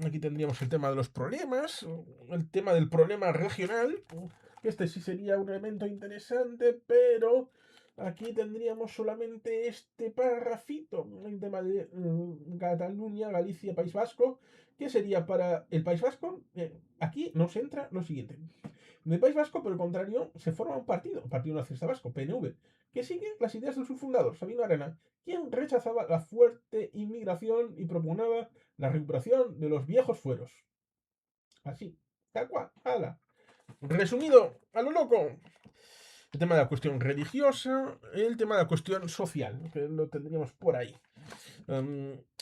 Aquí tendríamos el tema de los problemas, el tema del problema regional. Este sí sería un elemento interesante, pero aquí tendríamos solamente este parrafito, el tema de Cataluña, Galicia, País Vasco, que sería para el País Vasco. Aquí nos entra lo siguiente. En el País Vasco, por el contrario, se forma un partido, el Partido Nacionalista Vasco, PNV, que sigue las ideas de su fundador, Sabino Arana, quien rechazaba la fuerte inmigración y proponía la recuperación de los viejos fueros. Así, tal cual, ala. Resumido, a lo loco. El tema de la cuestión religiosa, el tema de la cuestión social, que lo tendríamos por ahí.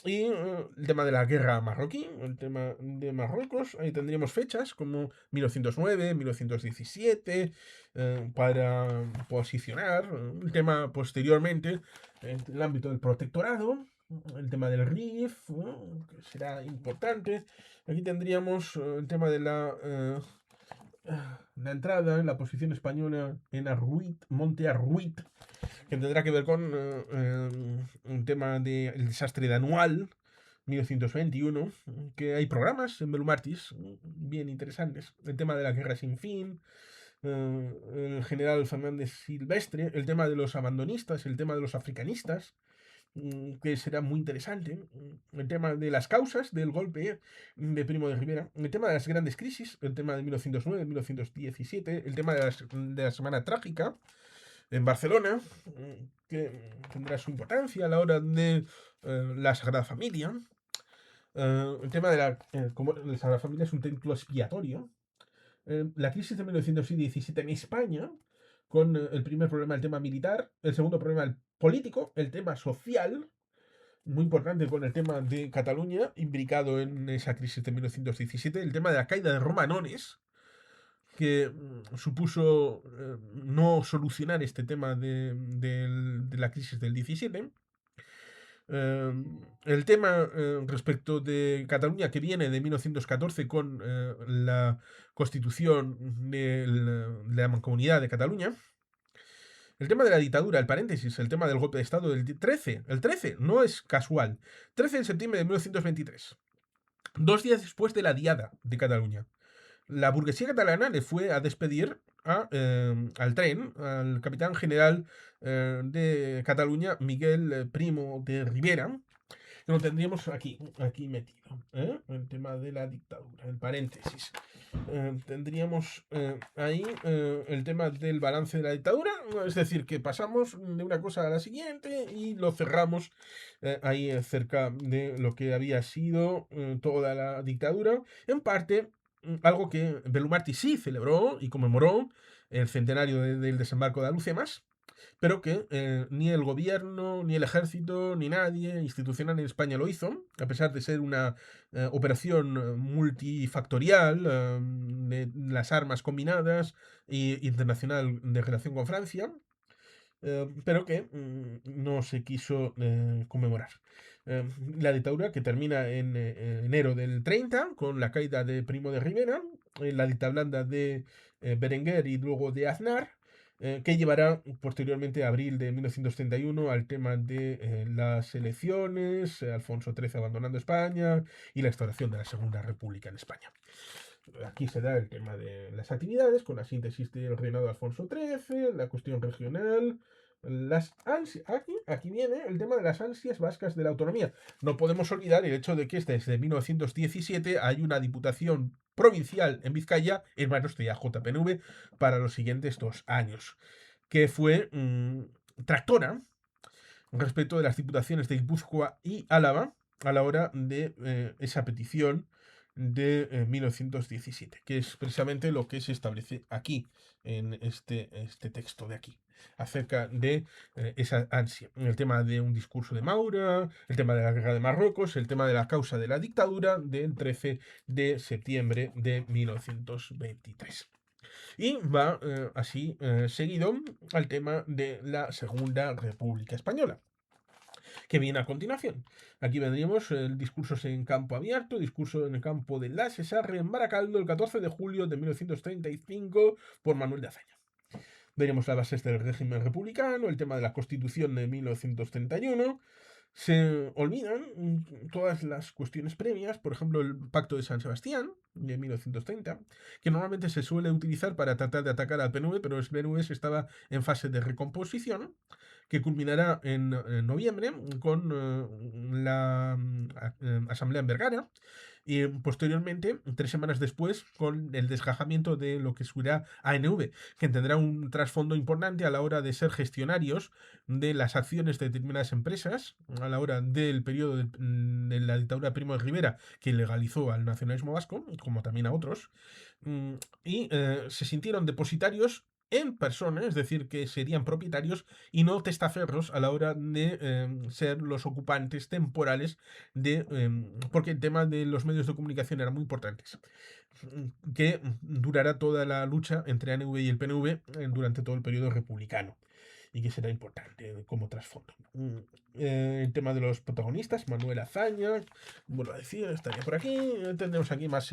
Y el tema de la guerra marroquí, el tema de Marruecos, ahí tendríamos fechas como 1909, 1917, para posicionar. El tema posteriormente, en el ámbito del protectorado, el tema del RIF, que será importante. Aquí tendríamos el tema de la entrada en la posición española en Arruit, Monte Arruit, que tendrá que ver con un tema del desastre de Anual, 1921, que hay programas en Belumartis bien interesantes. El tema de la guerra sin fin, el general Fernández Silvestre, el tema de los abandonistas, el tema de los africanistas, que será muy interesante. El tema de las causas del golpe de Primo de Rivera, el tema de las grandes crisis, el tema de 1909, 1917, el tema de la Semana Trágica en Barcelona, que tendrá su importancia a la hora de la Sagrada Familia. El tema de como la Sagrada Familia es un templo expiatorio. La crisis de 1917 en España, con el primer problema, el tema militar, el segundo problema, el político, el tema social, muy importante con el tema de Cataluña, imbricado en esa crisis de 1917, el tema de la caída de Romanones, que supuso no solucionar este tema de la crisis del 17. El tema respecto de Cataluña, que viene de 1914 con la constitución de la Mancomunidad de Cataluña. El tema de la dictadura, el paréntesis, el tema del golpe de Estado del 13. El 13 no es casual. 13 de septiembre de 1923. 2 días después de la Diada de Cataluña. La burguesía catalana le fue a despedir al tren, al capitán general de Cataluña, Miguel Primo de Rivera, que lo tendríamos aquí metido, el tema de la dictadura, el paréntesis. Tendríamos ahí el tema del balance de la dictadura, es decir, que pasamos de una cosa a la siguiente y lo cerramos ahí cerca de lo que había sido toda la dictadura, en parte algo que Belumarti sí celebró y conmemoró, el centenario del desembarco de Alhucemas, pero que ni el gobierno, ni el ejército, ni nadie institucional en España lo hizo, a pesar de ser una operación multifactorial de las armas combinadas e internacional de relación con Francia, pero que no se quiso conmemorar. La dictadura que termina en enero del 30 con la caída de Primo de Rivera, la dictablanda de Berenguer y luego de Aznar, que llevará posteriormente a abril de 1931 al tema de las elecciones, Alfonso XIII abandonando España y la instauración de la Segunda República en España. Aquí se da el tema de las actividades con la síntesis del reinado de Alfonso XIII, la cuestión regional, las ansias. Aquí viene el tema de las ansias vascas de la autonomía. No podemos olvidar el hecho de que desde 1917 hay una diputación provincial en Vizcaya en manos de AJPNV para los siguientes 2 años, que fue tractora respecto de las diputaciones de Guipúzcoa y Álava a la hora de esa petición de 1917, que es precisamente lo que se establece aquí, en este texto de aquí, acerca de esa ansia. El tema de un discurso de Maura, el tema de la guerra de Marruecos, el tema de la causa de la dictadura del 13 de septiembre de 1923. Y va así seguido al tema de la Segunda República Española, que viene a continuación. Aquí vendríamos el discurso en campo abierto, discurso en el campo de la Cesarre en Baracaldo el 14 de julio de 1935 por Manuel de Azaña. Veremos las bases del régimen republicano, el tema de la Constitución de 1931, Se olvidan todas las cuestiones previas, por ejemplo, el Pacto de San Sebastián de 1930, que normalmente se suele utilizar para tratar de atacar al PNV, pero el PNV estaba en fase de recomposición, que culminará en noviembre con la Asamblea en Vergara, y posteriormente, 3 semanas después, con el desgajamiento de lo que será ANV, que tendrá un trasfondo importante a la hora de ser gestionarios de las acciones de determinadas empresas, a la hora del periodo de la dictadura de Primo de Rivera, que legalizó al nacionalismo vasco, como también a otros, mm, y se sintieron depositarios en persona, es decir, que serían propietarios y no testaferros a la hora de ser los ocupantes temporales de... porque el tema de los medios de comunicación era muy importante, que durará toda la lucha entre ANV y el PNV durante todo el periodo republicano y que será importante como trasfondo. El tema de los protagonistas, Manuel Azaña, vuelvo a decir, estaría por aquí. Tendremos aquí más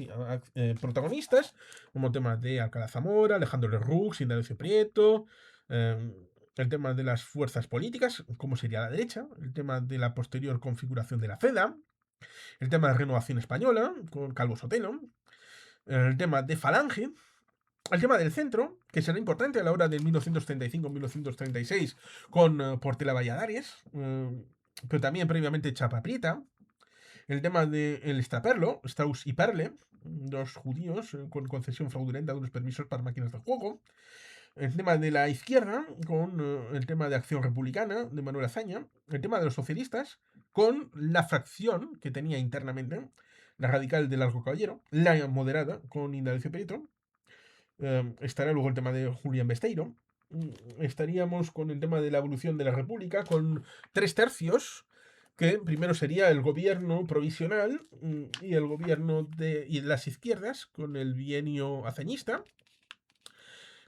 protagonistas, como temas de Alcalá Zamora, Alejandro Lerroux, Indalecio Prieto, el tema de las fuerzas políticas, cómo sería la derecha, el tema de la posterior configuración de la FEDA, el tema de Renovación Española, con Calvo Sotelo, el tema de Falange, el tema del centro, que será importante a la hora del 1935-1936 con Portela Valladares, pero también previamente Chapa Prieta, el tema del Estaperlo, Strauss y Perle, dos judíos con concesión fraudulenta de unos permisos para máquinas de juego, el tema de la izquierda, con el tema de Acción Republicana de Manuel Azaña, el tema de los socialistas, con la fracción que tenía internamente, la radical del Largo Caballero, la moderada con Indalecio Prieto, estará luego el tema de Julián Besteiro. Estaríamos con el tema de la evolución de la República, con 3 tercios, que primero sería el gobierno provisional y el gobierno de y las izquierdas, con el bienio haceñista.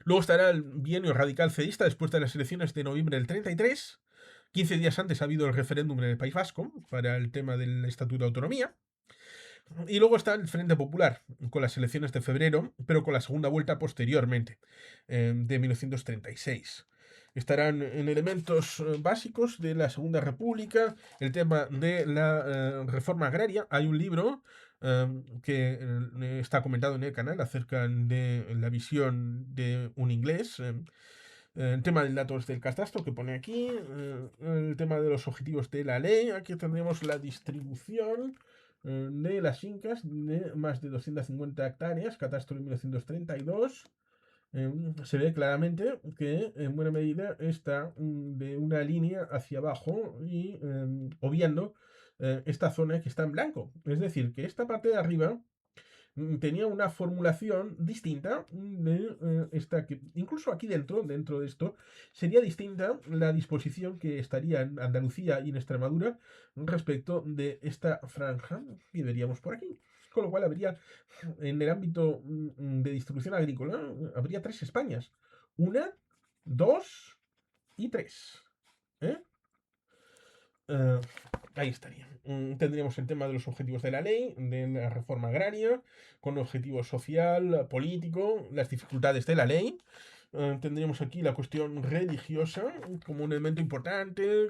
Luego estará el bienio radical cedista después de las elecciones de noviembre del 33. 15 días antes ha habido el referéndum en el País Vasco para el tema del Estatuto de Autonomía. Y luego está el Frente Popular, con las elecciones de febrero, pero con la segunda vuelta posteriormente, de 1936. Estarán en elementos básicos de la Segunda República, el tema de la reforma agraria. Hay un libro que está comentado en el canal acerca de la visión de un inglés. El tema del datos del catastro que pone aquí, el tema de los objetivos de la ley, aquí tendremos la distribución de las fincas de más de 250 hectáreas, catastro de 1932. Se ve claramente que en buena medida está de una línea hacia abajo y obviando esta zona que está en blanco. Es decir, que esta parte de arriba tenía una formulación distinta de esta que incluso aquí dentro de esto, sería distinta la disposición que estaría en Andalucía y en Extremadura respecto de esta franja que veríamos por aquí. Con lo cual habría, en el ámbito de distribución agrícola, habría 3 Españas. Una, dos y tres. ¿Eh? Eh, ahí estaría. Tendríamos el tema de los objetivos de la ley, de la reforma agraria, con objetivo social, político, las dificultades de la ley. Tendríamos aquí la cuestión religiosa como un elemento importante,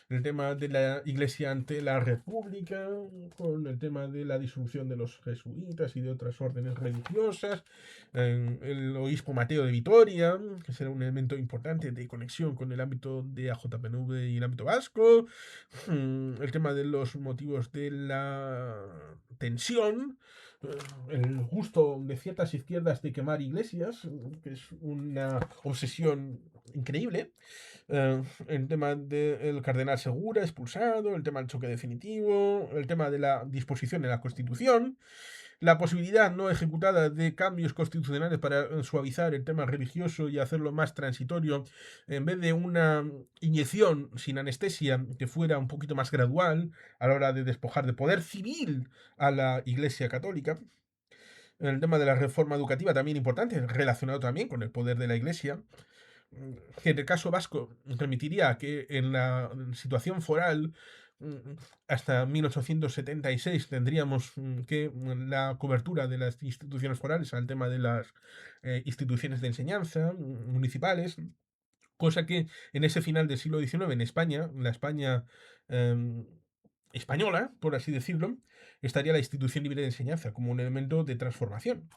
el tema de la iglesia ante la república, con el tema de la disolución de los jesuitas y de otras órdenes religiosas, el obispo Mateo de Vitoria, que será un elemento importante de conexión con el ámbito de AJPNV y el ámbito vasco, el tema de los motivos de la tensión, el gusto de ciertas izquierdas de quemar iglesias, que es una obsesión increíble, el tema del cardenal Segura expulsado, el tema del choque definitivo, el tema de la disposición de la Constitución, la posibilidad no ejecutada de cambios constitucionales para suavizar el tema religioso y hacerlo más transitorio, en vez de una inyección sin anestesia que fuera un poquito más gradual a la hora de despojar de poder civil a la Iglesia Católica. El tema de la reforma educativa también importante, relacionado también con el poder de la Iglesia, que en el caso vasco permitiría que en la situación foral hasta 1876 tendríamos que la cobertura de las instituciones forales al tema de las instituciones de enseñanza municipales, Cosa que en ese final del siglo XIX en España, la España em, española, por así decirlo, estaría la institución libre de enseñanza como un elemento de transformación.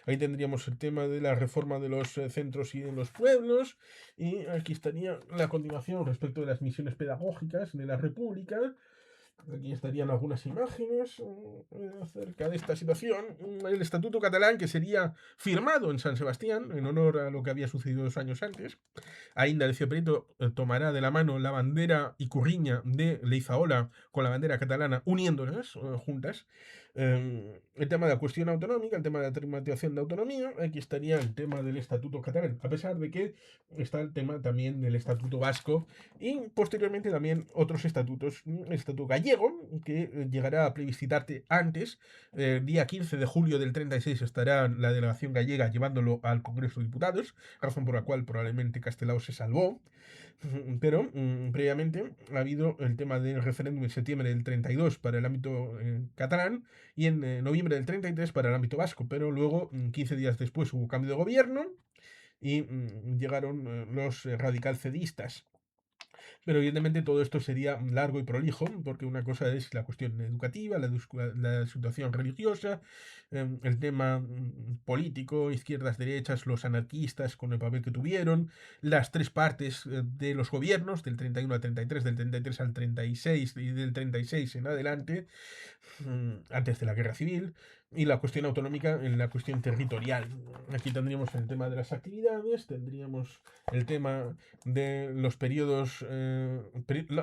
Ahí tendríamos el tema de la reforma de los centros y de los pueblos, y aquí estaría la continuación respecto de las misiones pedagógicas de la República. Aquí estarían algunas imágenes acerca de esta situación. El Estatuto Catalán, que sería firmado en San Sebastián, en honor a lo que había sucedido 2 años antes. Ainda Lecio Prieto tomará de la mano la bandera icurriña de Leizaola con la bandera catalana, uniéndolas juntas. El tema de la cuestión autonómica, el tema de la trimatización de autonomía, aquí estaría el tema del Estatuto Catalán, a pesar de que está el tema también del Estatuto Vasco y posteriormente también otros estatutos. El Estatuto Gallego, que llegará a plebiscitarte antes, el día 15 de julio del 36 estará la delegación gallega llevándolo al Congreso de Diputados, razón por la cual probablemente Castelao se salvó. Pero previamente ha habido el tema del referéndum en septiembre del 32 para el ámbito catalán y en noviembre del 33 para el ámbito vasco, pero luego, 15 días después, hubo cambio de gobierno y llegaron los radicalcedistas. Pero evidentemente todo esto sería largo y prolijo, porque una cosa es la cuestión educativa, la situación religiosa, el tema político, izquierdas, derechas, los anarquistas con el papel que tuvieron, las tres partes de los gobiernos, del 31 al 33, del 33 al 36 y del 36 en adelante, antes de la guerra civil, y la cuestión autonómica en la cuestión territorial. Aquí tendríamos el tema de las actividades, tendríamos el tema de los periodos,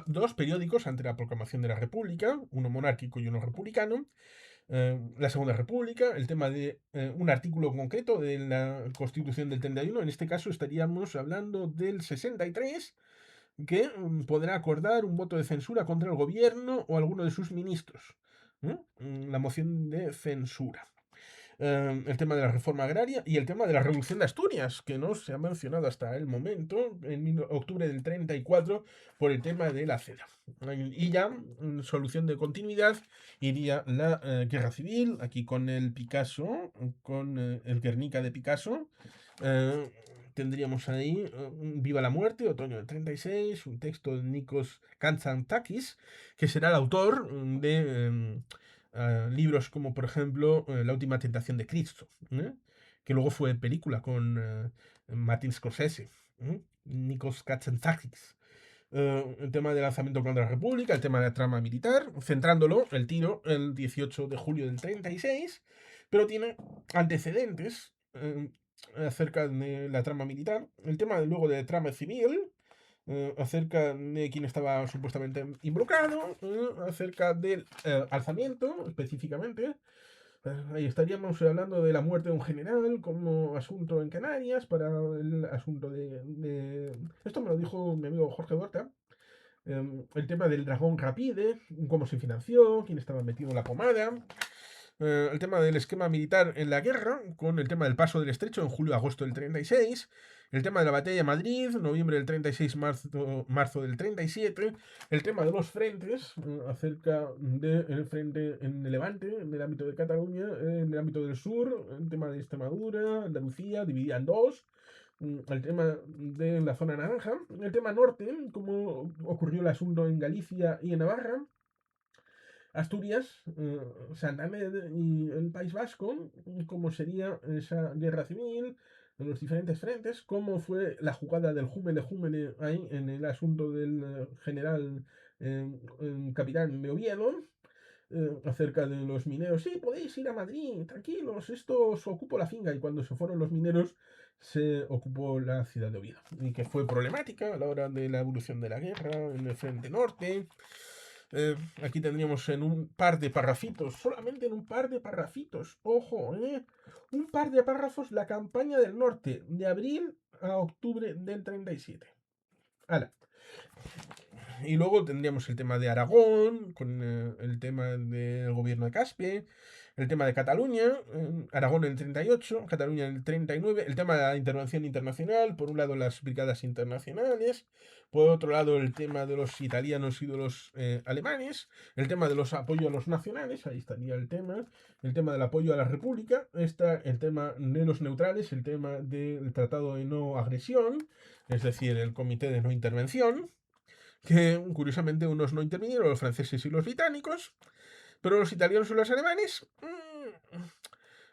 dos periódicos ante la proclamación de la República, uno monárquico y uno republicano, la Segunda República, el tema de un artículo concreto de la Constitución del 31, en este caso estaríamos hablando del 63, que podrá acordar un voto de censura contra el gobierno o alguno de sus ministros. La moción de censura. El tema de la reforma agraria y el tema de la revolución de Asturias, que no se ha mencionado hasta el momento, en octubre del 34, por el tema de la ceda. Y ya, solución de continuidad, iría la guerra civil, aquí con el Picasso, con el Guernica de Picasso. Eh, Tendríamos ahí Viva la muerte, otoño del 36, un texto de Nikos Kantsantakis, que será el autor de libros como, por ejemplo, La última tentación de Cristo, que luego fue película con Martin Scorsese, Nikos Kantsantakis. El tema del lanzamiento contra la República, el tema de la trama militar, centrándolo, el tiro, el 18 de julio del 36, pero tiene antecedentes acerca de la trama militar, el tema luego de trama civil, acerca de quién estaba supuestamente involucrado, acerca del alzamiento específicamente. Ahí estaríamos hablando de la muerte de un general como asunto en Canarias para el asunto Esto me lo dijo mi amigo Jorge Huerta. El tema del dragón Rapide, cómo se financió, quién estaba metido en la pomada, el tema del esquema militar en la guerra, con el tema del paso del estrecho en julio-agosto del 36, el tema de la batalla de Madrid, noviembre del 36, marzo del 37, el tema de los frentes, acerca del frente en el Levante, en el ámbito de Cataluña, en el ámbito del sur, el tema de Extremadura, Andalucía, dividida en dos, el tema de la zona naranja, el tema norte, cómo ocurrió el asunto en Galicia y en Navarra, Asturias, Santander y el País Vasco, cómo sería esa guerra civil, en los diferentes frentes, cómo fue la jugada del Júmene Júmene ahí en el asunto del general capitán de Oviedo, acerca de los mineros. Sí, podéis ir a Madrid, tranquilos, esto os ocupo la finca. Y cuando se fueron los mineros, se ocupó la ciudad de Oviedo. Y que fue problemática a la hora de la evolución de la guerra en el frente norte. Aquí tendríamos en un par de parrafitos, solamente en un par de parrafitos, ojo, un par de párrafos, la campaña del norte, de abril a octubre del 37. ¡Hala! Y luego tendríamos el tema de Aragón, con el tema del gobierno de Caspe, el tema de Cataluña, Aragón en el 38, Cataluña en el 39, el tema de la intervención internacional, por un lado las brigadas internacionales, por otro lado el tema de los italianos y de los alemanes, el tema de los apoyos a los nacionales, ahí estaría el tema del apoyo a la República, está el tema de los neutrales, el tema del tratado de no agresión, es decir, el comité de no intervención, que curiosamente unos no intervinieron, los franceses y los británicos, pero los italianos y los alemanes,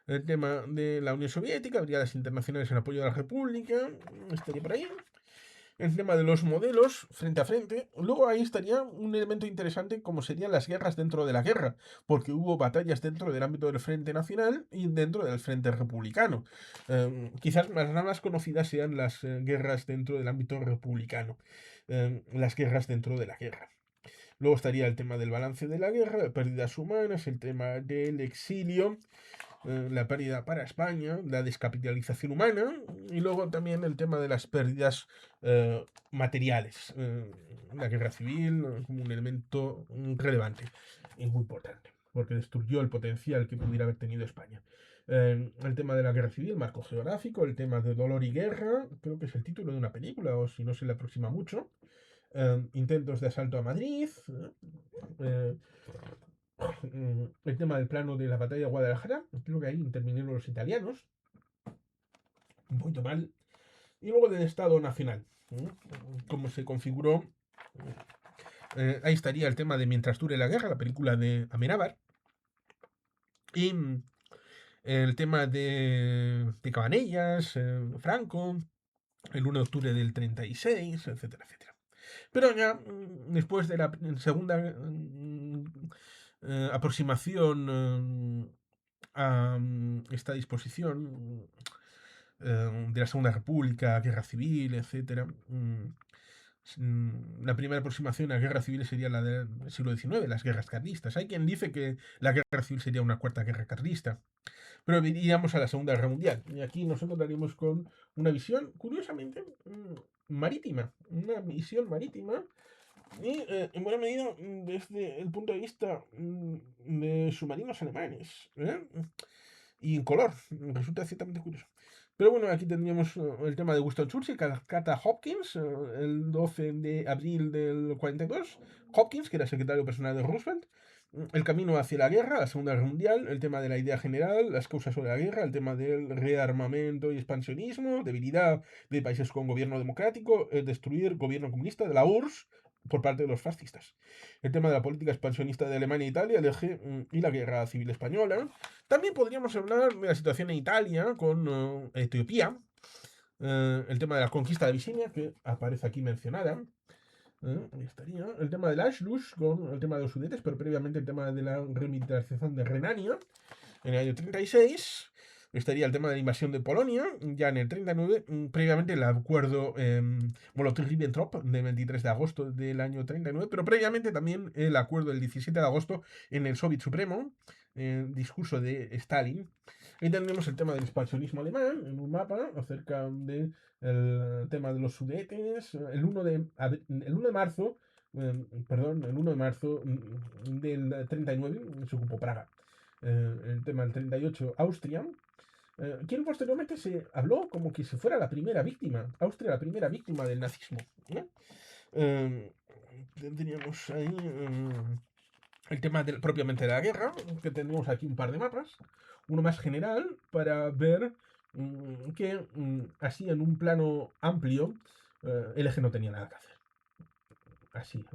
el tema de la Unión Soviética, brigadas internacionales en apoyo a la República, estaría por ahí. El tema de los modelos frente a frente. Luego ahí estaría un elemento interesante como serían las guerras dentro de la guerra, porque hubo batallas dentro del ámbito del Frente Nacional y dentro del Frente Republicano. Quizás las más conocidas sean las guerras dentro del ámbito republicano, las guerras dentro de la guerra. Luego estaría el tema del balance de la guerra, pérdidas humanas, el tema del exilio, la pérdida para España, la descapitalización humana y luego también el tema de las pérdidas materiales. La guerra civil como un elemento relevante y muy importante, porque destruyó el potencial que pudiera haber tenido España. El tema de la guerra civil, marco geográfico, el tema de dolor y guerra, creo que es el título de una película, o si no se le aproxima mucho. Intentos de asalto a Madrid, eh, el tema del plano de la batalla de Guadalajara, creo que ahí intervinieron los italianos, un poquito mal, y luego del Estado Nacional, cómo se configuró. Ahí estaría el tema de Mientras dure la guerra, la película de Amenábar, y el tema de Cabanellas, Franco, el 1 de octubre del 36, etcétera, etcétera. Pero ya después de la segunda aproximación a esta disposición de la Segunda República, Guerra Civil, etcétera, la primera aproximación a la guerra civil sería la del siglo XIX, las guerras carlistas. Hay quien dice que la guerra civil sería una cuarta guerra carlista, pero iríamos a la Segunda Guerra Mundial. Y aquí nos encontraríamos con una visión, curiosamente, marítima. Una visión marítima y en buena medida desde el punto de vista de submarinos alemanes. Y en color. Resulta ciertamente curioso. Pero bueno, aquí tendríamos el tema de Winston Churchill, Carta Hopkins, el 12 de abril del 42. Hopkins, que era secretario personal de Roosevelt. El camino hacia la guerra, la Segunda Guerra Mundial, el tema de la idea general, las causas sobre la guerra, el tema del rearmamento y expansionismo, debilidad de países con gobierno democrático, destruir gobierno comunista de la URSS por parte de los fascistas. El tema de la política expansionista de Alemania e Italia, el eje y la guerra civil española. También podríamos hablar de la situación en Italia con Etiopía, el tema de la conquista de Abisinia, que aparece aquí mencionada. Ahí estaría. El tema del Anschluss, con el tema de los Sudetes, pero previamente el tema de la remilitarización de Renania, en el año 36. Estaría el tema de la invasión de Polonia, ya en el 39, previamente el acuerdo Molotov-Ribbentrop del 23 de agosto del año 39, pero previamente también el acuerdo del 17 de agosto en el Soviet Supremo, discurso de Stalin. Ahí tendremos el tema del expansionismo alemán en un mapa acerca del tema de los Sudetes. El 1 de marzo, perdón, el 1 de marzo del 39 se ocupó Praga. El tema del 38, Austria. Quien posteriormente se habló como que si fuera la primera víctima, Austria la primera víctima del nazismo. Tendríamos ahí el tema propiamente de la guerra, que tendríamos aquí un par de mapas, uno más general para ver que así en un plano amplio el eje no tenía nada que hacer.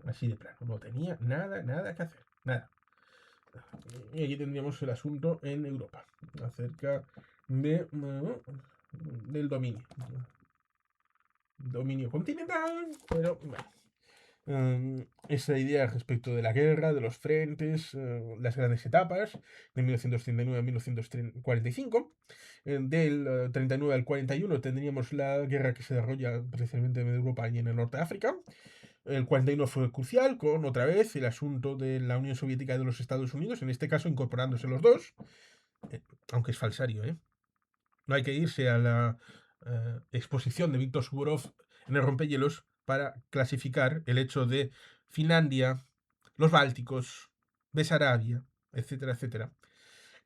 Así de plano, no tenía nada que hacer, nada. Y aquí tendríamos el asunto en Europa, acerca del dominio continental, pero bueno. Esa idea respecto de la guerra, de los frentes, las grandes etapas, de 1939 a 1945. Del 39 al 41 tendríamos la guerra que se desarrolla precisamente en Europa y en el norte de África. El 41 fue crucial, con otra vez el asunto de la Unión Soviética y de los Estados Unidos, en este caso incorporándose los dos, aunque es falsario, ¿eh? No hay que irse a la exposición de Víctor Suvorov en el rompehielos para clasificar el hecho de Finlandia, los Bálticos, Besarabia, etcétera, etcétera,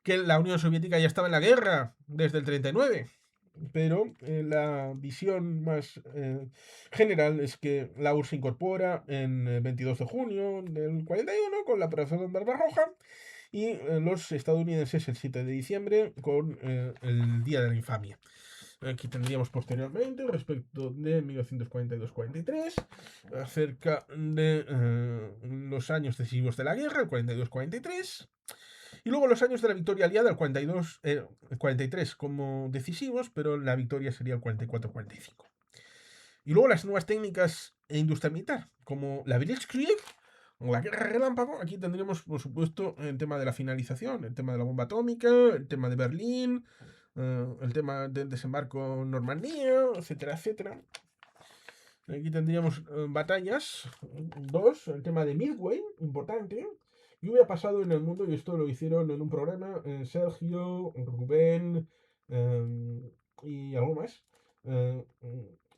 que la Unión Soviética ya estaba en la guerra desde el 39. Pero la visión más general es que la URSS se incorpora en 22 de junio del 41 con la operación Barbarroja y los estadounidenses el 7 de diciembre con el Día de la Infamia. Aquí tendríamos posteriormente, respecto de 1942-43, acerca de los años decisivos de la guerra, el 42-43, y luego los años de la victoria aliada, el 42, el 43 como decisivos, pero la victoria sería el 44-45. Y luego las nuevas técnicas e industria militar, como la Blitzkrieg o la guerra relámpago. Aquí tendríamos, por supuesto, el tema de la finalización, el tema de la bomba atómica, el tema de Berlín, el tema del desembarco en Normandía, etcétera, etcétera. Aquí tendríamos batallas, dos, el tema de Midway, importante. Y hubiera pasado en el mundo, y esto lo hicieron en un programa, Sergio, Rubén y algo más,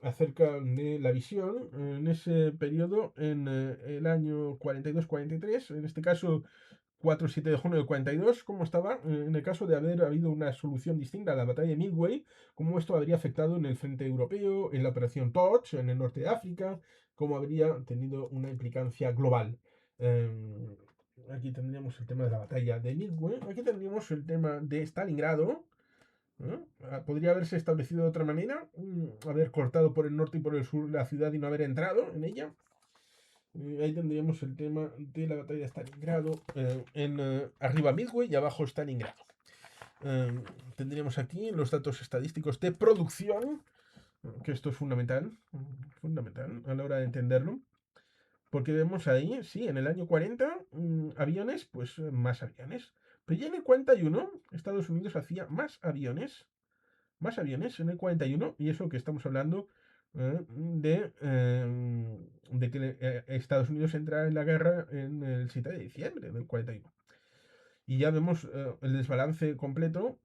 acerca de la visión en ese periodo, en el año 42-43, en este caso 4-7 de junio del 42, cómo estaba en el caso de haber habido una solución distinta a la batalla de Midway, cómo esto habría afectado en el frente europeo, en la operación Torch, en el norte de África, cómo habría tenido una implicancia global. Aquí tendríamos el tema de la batalla de Midway, aquí tendríamos el tema de Stalingrado. Podría haberse establecido de otra manera, haber cortado por el norte y por el sur la ciudad y no haber entrado en ella. Ahí tendríamos el tema de la batalla de Stalingrado, arriba Midway y abajo Stalingrado. Tendríamos aquí los datos estadísticos de producción, que esto es fundamental a la hora de entenderlo, porque vemos ahí, sí, en el año 40 aviones, pues más aviones, pero ya en el 41 Estados Unidos hacía más aviones en el 41, y eso que estamos hablando de que Estados Unidos entra en la guerra en el 7 de diciembre del 41. Y ya vemos el desbalance completo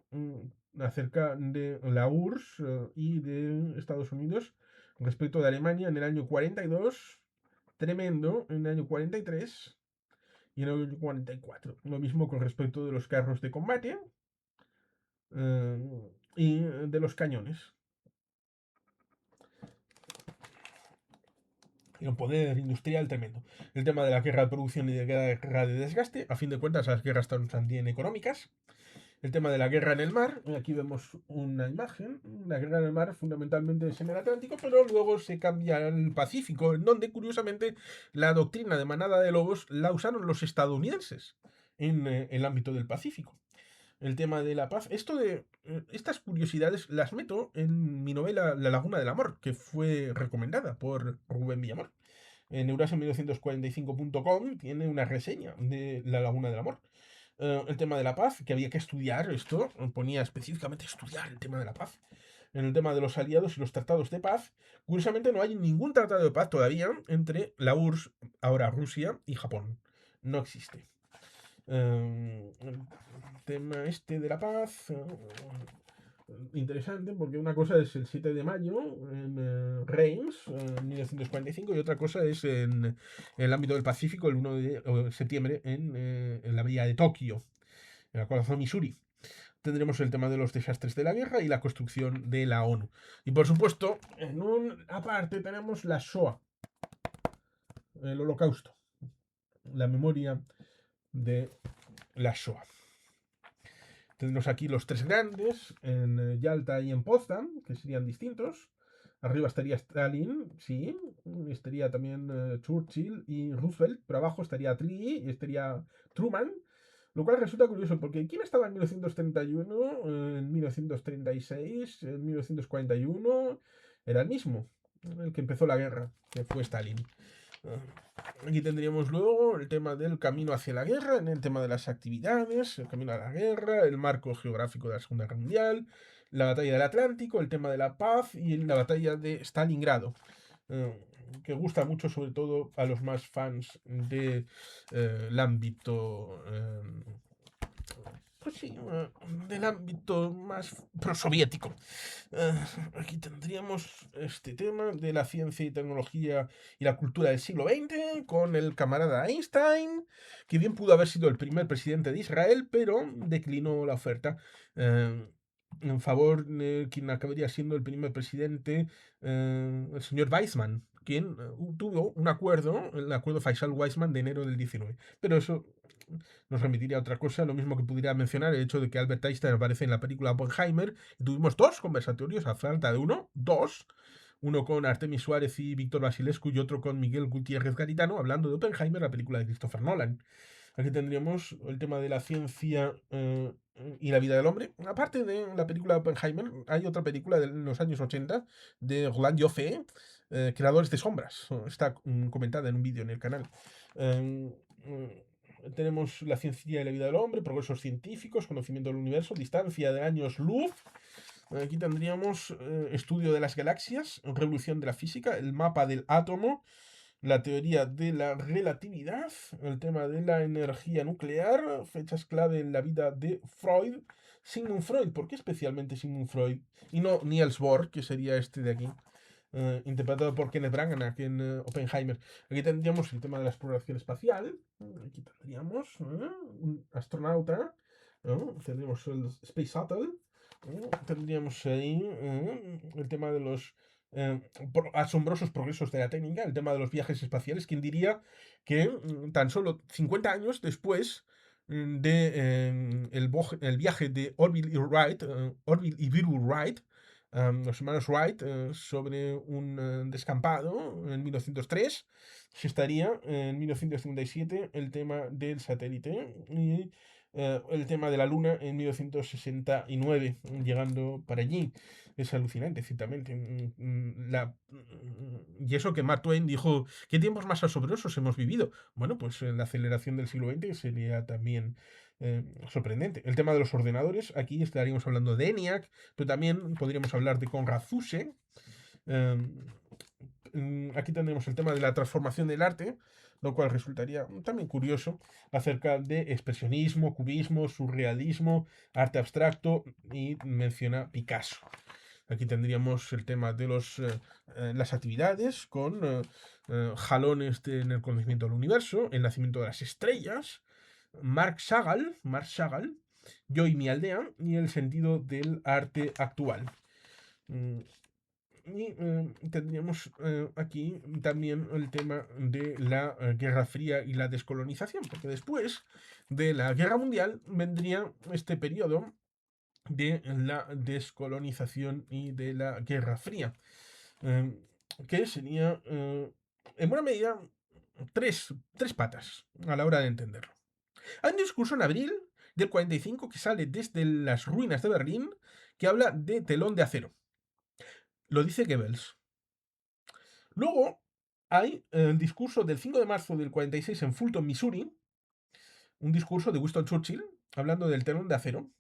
acerca de la URSS y de Estados Unidos respecto de Alemania en el año 42, tremendo en el año 43 y en el año 44. Lo mismo con respecto de los carros de combate y de los cañones. Y un poder industrial tremendo. El tema de la guerra de producción y de guerra de desgaste, a fin de cuentas las guerras también económicas. El tema de la guerra en el mar, aquí vemos una imagen, la guerra en el mar fundamentalmente es en el Atlántico, pero luego se cambia al Pacífico, en donde curiosamente la doctrina de manada de lobos la usaron los estadounidenses en el ámbito del Pacífico. El tema de la paz, estas curiosidades las meto en mi novela La Laguna del Amor, que fue recomendada por Rubén Villamor. En eurasia1945.com tiene una reseña de La Laguna del Amor. El tema de la paz, que había que estudiar esto, ponía específicamente estudiar el tema de la paz. En el tema de los aliados y los tratados de paz, curiosamente no hay ningún tratado de paz todavía entre la URSS, ahora Rusia, y Japón. No existe. El tema este de la paz, interesante, porque una cosa es el 7 de mayo en Reims, en 1945, y otra cosa es en el ámbito del Pacífico, el 1 de septiembre, en la bahía de Tokio, en el corazón Missouri. Tendremos el tema de los desastres de la guerra y la construcción de la ONU. Y por supuesto, en un aparte tenemos la Shoah, el holocausto, la memoria de la Shoah. Tenemos aquí los tres grandes, en Yalta y en Potsdam, que serían distintos. Arriba estaría Stalin, sí, estaría también Churchill y Roosevelt, pero abajo estaría Lee y estaría Truman, lo cual resulta curioso, porque ¿quién estaba en 1931, en 1936, en 1941? Era el mismo, el que empezó la guerra, que fue Stalin. Aquí tendríamos luego el tema del camino hacia la guerra, en el tema de las actividades, el camino a la guerra, el marco geográfico de la Segunda Guerra Mundial, la batalla del Atlántico, el tema de la paz y la batalla de Stalingrado, que gusta mucho sobre todo a los más fans del ámbito pues sí, del ámbito más prosoviético. Eh, Aquí tendríamos este tema de la ciencia y tecnología y la cultura del siglo XX con el camarada Einstein, que bien pudo haber sido el primer presidente de Israel, pero declinó la oferta. eh, en favor de quien acabaría siendo el primer presidente, el señor Weizmann, quien tuvo un acuerdo, el acuerdo Faisal-Weizmann de enero del 19. Pero eso nos remitiría a otra cosa, lo mismo que pudiera mencionar el hecho de que Albert Einstein aparece en la película Oppenheimer y tuvimos dos conversatorios a falta de uno con Artemis Suárez y Víctor Basilescu y otro con Miguel Gutiérrez Garitano, hablando de Oppenheimer, la película de Christopher Nolan. Aquí tendríamos el tema de la ciencia y la vida del hombre. Aparte de la película Oppenheimer, hay otra película de los años 80 de Roland Joffé, Creadores de Sombras. Está comentada en un vídeo en el canal. Eh, Tenemos la ciencia y la vida del hombre, progresos científicos, conocimiento del universo, distancia de años luz. Aquí tendríamos estudio de las galaxias, revolución de la física, el mapa del átomo, la teoría de la relatividad, el tema de la energía nuclear, fechas clave en la vida de Freud. Sigmund Freud, ¿por qué especialmente Sigmund Freud? Y no Niels Bohr, que sería este de aquí, interpretado por Kenneth Branagh en Oppenheimer. Aquí tendríamos el tema de la exploración espacial. Aquí tendríamos un astronauta. Tendríamos el Space Shuttle. Tendríamos ahí el tema de los asombrosos progresos de la técnica, el tema de los viajes espaciales. ¿Quién diría que tan solo 50 años después de el viaje de Orville y Wright, Orville y Wilbur Wright, los hermanos Wright, sobre un descampado en 1903, se estaría en 1957 el tema del satélite y el tema de la Luna en 1969, llegando para allí. Es alucinante, ciertamente. Y eso que Mark Twain dijo, ¿qué tiempos más asombrosos hemos vivido? Bueno, pues la aceleración del siglo XX sería también sorprendente. El tema de los ordenadores, aquí estaríamos hablando de ENIAC, pero también podríamos hablar de Konrad Zuse. Eh, Aquí tendremos el tema de la transformación del arte, lo cual resultaría también curioso, acerca de expresionismo, cubismo, surrealismo, arte abstracto y menciona Picasso. Aquí tendríamos el tema de las actividades con jalones en el conocimiento del universo, el nacimiento de las estrellas, Marc Chagall, Yo y mi aldea y el sentido del arte actual. Mm, Y tendríamos aquí también el tema de la Guerra Fría y la descolonización, porque después de la Guerra Mundial vendría este periodo de la descolonización y de la Guerra Fría, eh, que sería, en buena medida, tres patas a la hora de entenderlo. Hay un discurso en abril del 45 que sale desde las ruinas de Berlín que habla de telón de acero. Lo dice Goebbels. Luego hay el discurso del 5 de marzo del 46 en Fulton, Missouri, un discurso de Winston Churchill hablando del telón de acero.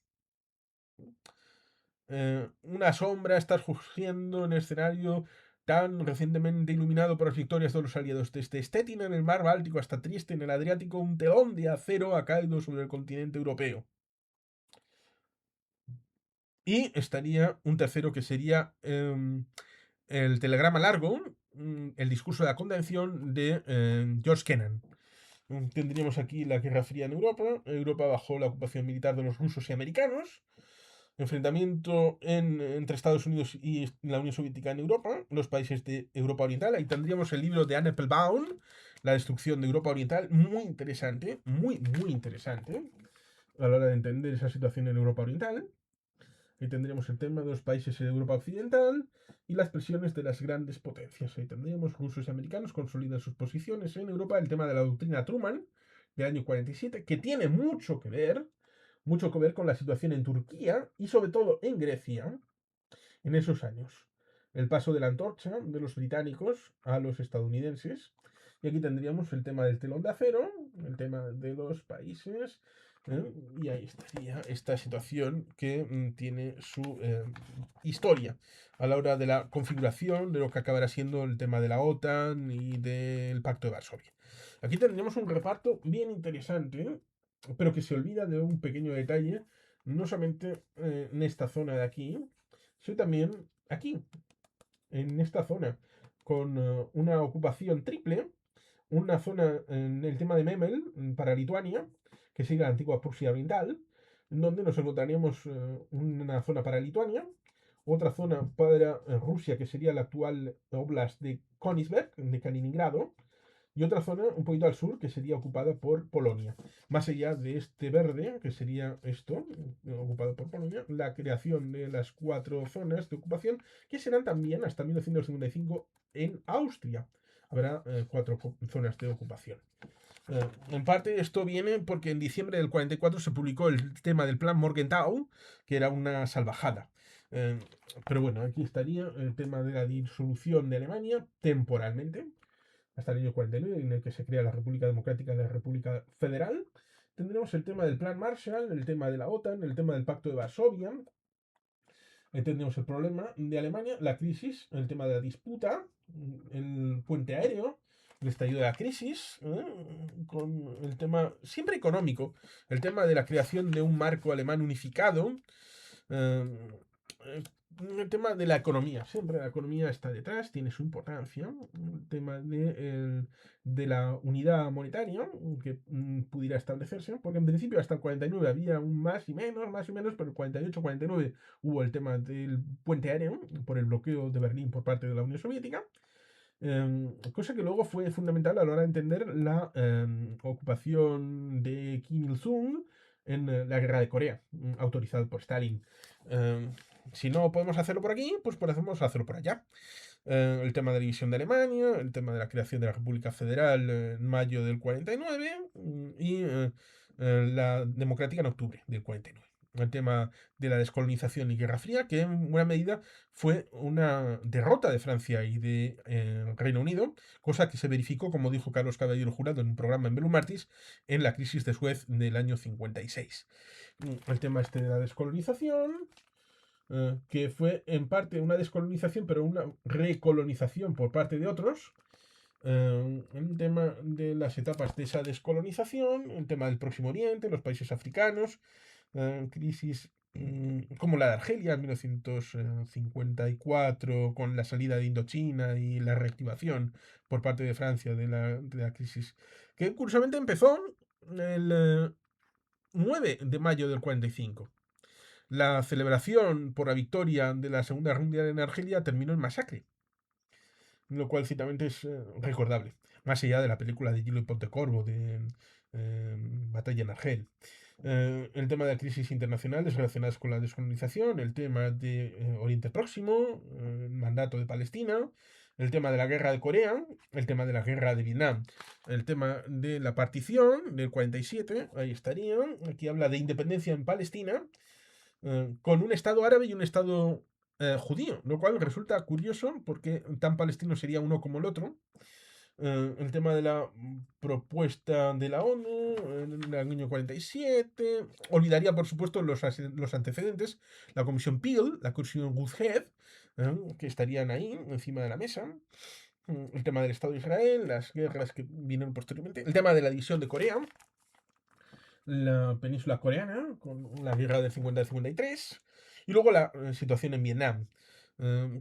Una sombra está surgiendo en el escenario tan recientemente iluminado por las victorias de los aliados. Desde Stettin en el mar Báltico hasta Trieste en el Adriático, un telón de acero ha caído sobre el continente europeo. Y estaría un tercero que sería el telegrama largo, el discurso de la convención de George Kennan. Tendríamos aquí la Guerra Fría en Europa, Europa bajo la ocupación militar de los rusos y americanos, enfrentamiento entre Estados Unidos y la Unión Soviética en Europa, los países de Europa Oriental. Ahí tendríamos el libro de Anne Applebaum, La destrucción de Europa Oriental, muy interesante, muy interesante a la hora de entender esa situación en Europa Oriental. Ahí tendríamos el tema de los países de Europa Occidental y las presiones de las grandes potencias. Ahí tendríamos rusos y americanos consolidan sus posiciones en Europa, el tema de la doctrina Truman del año 47, que tiene mucho que ver con la situación en Turquía y sobre todo en Grecia en esos años. El paso de la antorcha de los británicos a los estadounidenses. Y aquí tendríamos el tema del telón de acero, el tema de los países. Y ahí estaría esta situación que tiene su historia a la hora de la configuración de lo que acabará siendo el tema de la OTAN y del Pacto de Varsovia. Aquí tendríamos un reparto bien interesante, pero que se olvida de un pequeño detalle no solamente en esta zona de aquí, sino también aquí, en esta zona, con una ocupación triple, una zona en el tema de Memel para Lituania, que sigue la antigua Prusia Oriental, en donde nos encontraríamos una zona para Lituania, otra zona para Rusia, que sería la actual oblast de Königsberg, de Kaliningrado, y otra zona un poquito al sur que sería ocupada por Polonia. Más allá de este verde, que sería esto, ocupado por Polonia, la creación de las 4 zonas de ocupación, que serán también hasta 1955 en Austria. Habrá 4 zonas de ocupación. En parte esto viene porque en diciembre del 44 se publicó el tema del plan Morgenthau, que era una salvajada. Eh, pero bueno, aquí estaría el tema de la disolución de Alemania temporalmente, hasta el año 49, en el que se crea la República Democrática de la República Federal. Tendremos el tema del Plan Marshall, el tema de la OTAN, el tema del Pacto de Varsovia. Ahí tendremos el problema de Alemania, la crisis, el tema de la disputa, el puente aéreo, el estallido de la crisis, con el tema siempre económico, el tema de la creación de un marco alemán unificado, eh, el tema de la economía, siempre la economía está detrás, tiene su importancia. El tema de la unidad monetaria que pudiera establecerse, porque en principio hasta el 49 había un más y menos, pero el 48-49 hubo el tema del puente aéreo por el bloqueo de Berlín por parte de la Unión Soviética. Cosa que luego fue fundamental a la hora de entender la ocupación de Kim Il-sung en la guerra de Corea, autorizado por Stalin. Eh, si no podemos hacerlo por aquí, pues podemos hacerlo por allá. El tema de la división de Alemania, el tema de la creación de la República Federal en mayo del 49 y la democrática en octubre del 49. El tema de la descolonización y Guerra Fría, que en buena medida fue una derrota de Francia y de Reino Unido, cosa que se verificó, como dijo Carlos Caballero Jurado en un programa en Bellum Martis, en la crisis de Suez del año 56. El tema este de la descolonización, que fue en parte una descolonización, pero una recolonización por parte de otros. El tema de las etapas de esa descolonización, el tema del Próximo Oriente, los países africanos, crisis como la de Argelia en 1954, con la salida de Indochina y la reactivación por parte de Francia de la crisis, que curiosamente empezó el 9 de mayo del 45. La celebración por la victoria de la Segunda Guerra Mundial en Argelia terminó en masacre, lo cual ciertamente es recordable, más allá de la película de Gillo y Pontecorvo de Batalla en Argel. El tema de la crisis internacionales relacionadas con la descolonización, el tema de Oriente Próximo, el mandato de Palestina, el tema de la guerra de Corea, el tema de la guerra de Vietnam, el tema de la partición del 47, ahí estaría, aquí habla de independencia en Palestina, con un Estado árabe y un Estado judío, lo cual resulta curioso porque tan palestino sería uno como el otro. El tema de la propuesta de la ONU en el año 47. Olvidaría, por supuesto, los antecedentes, la Comisión Peel, la Comisión Woodhead, que estarían ahí, encima de la mesa. El tema del Estado de Israel, las guerras que vinieron posteriormente, el tema de la división de Corea, la península coreana, con la guerra del 50 al 53, y luego la situación en Vietnam,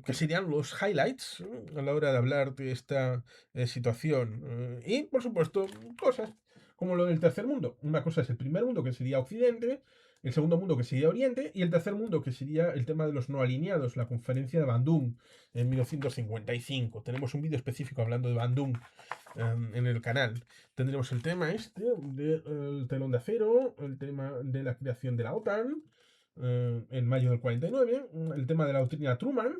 que serían los highlights a la hora de hablar de esta situación. Y, por supuesto, cosas como lo del tercer mundo. Una cosa es el primer mundo, que sería Occidente, el segundo mundo, que sería Oriente, y el tercer mundo, que sería el tema de los no alineados, la conferencia de Bandung en 1955. Tenemos un vídeo específico hablando de Bandung en el canal. Tendremos el tema este del telón de acero, el tema de la creación de la OTAN en mayo del 49, el tema de la doctrina Truman,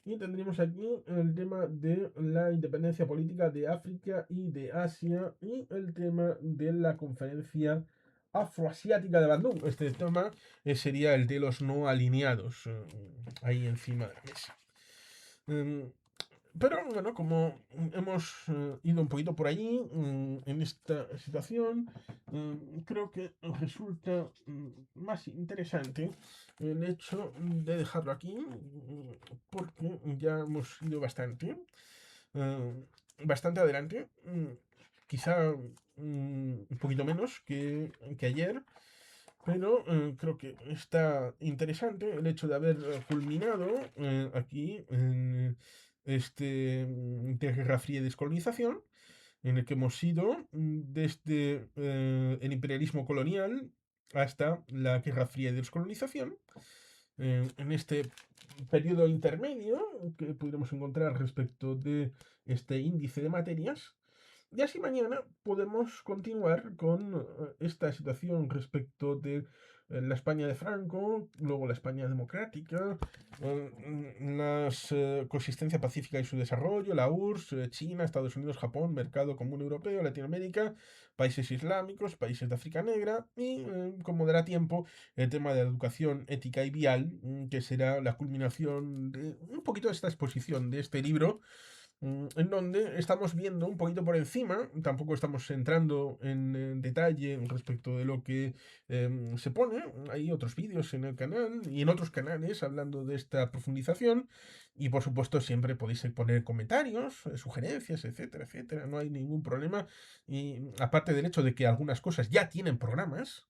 y tendríamos aquí el tema de la independencia política de África y de Asia y el tema de la conferencia afroasiática de Bandung. Este tema sería el de los no alineados, ahí encima de la mesa. Pero bueno, como hemos ido un poquito por allí en esta situación, creo que resulta más interesante el hecho de dejarlo aquí, porque ya hemos ido bastante adelante, quizá un poquito menos que ayer, Pero creo que está interesante el hecho de haber culminado aquí en de Guerra Fría y descolonización, en el que hemos ido desde el imperialismo colonial hasta la Guerra Fría y descolonización. En este periodo intermedio que pudiéramos encontrar respecto de este índice de materias. Y así mañana podemos continuar con esta situación respecto de la España de Franco, luego la España democrática, la coexistencia pacífica y su desarrollo, la URSS, China, Estados Unidos, Japón, Mercado Común Europeo, Latinoamérica, países islámicos, países de África Negra y, como dará tiempo, el tema de la educación ética y vial, que será la culminación de un poquito de esta exposición de este libro, en donde estamos viendo un poquito por encima, tampoco estamos entrando en detalle respecto de lo que se pone. Hay otros vídeos en el canal y en otros canales hablando de esta profundización, y por supuesto siempre podéis poner comentarios, sugerencias, etcétera, etcétera, no hay ningún problema. Y aparte del hecho de que algunas cosas ya tienen programas,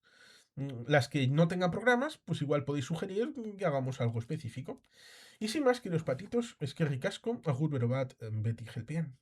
las que no tengan programas, pues igual podéis sugerir que hagamos algo específico. Y sin más, queridos patitos, es que ricasco, agur berobat, Betty Gelpian.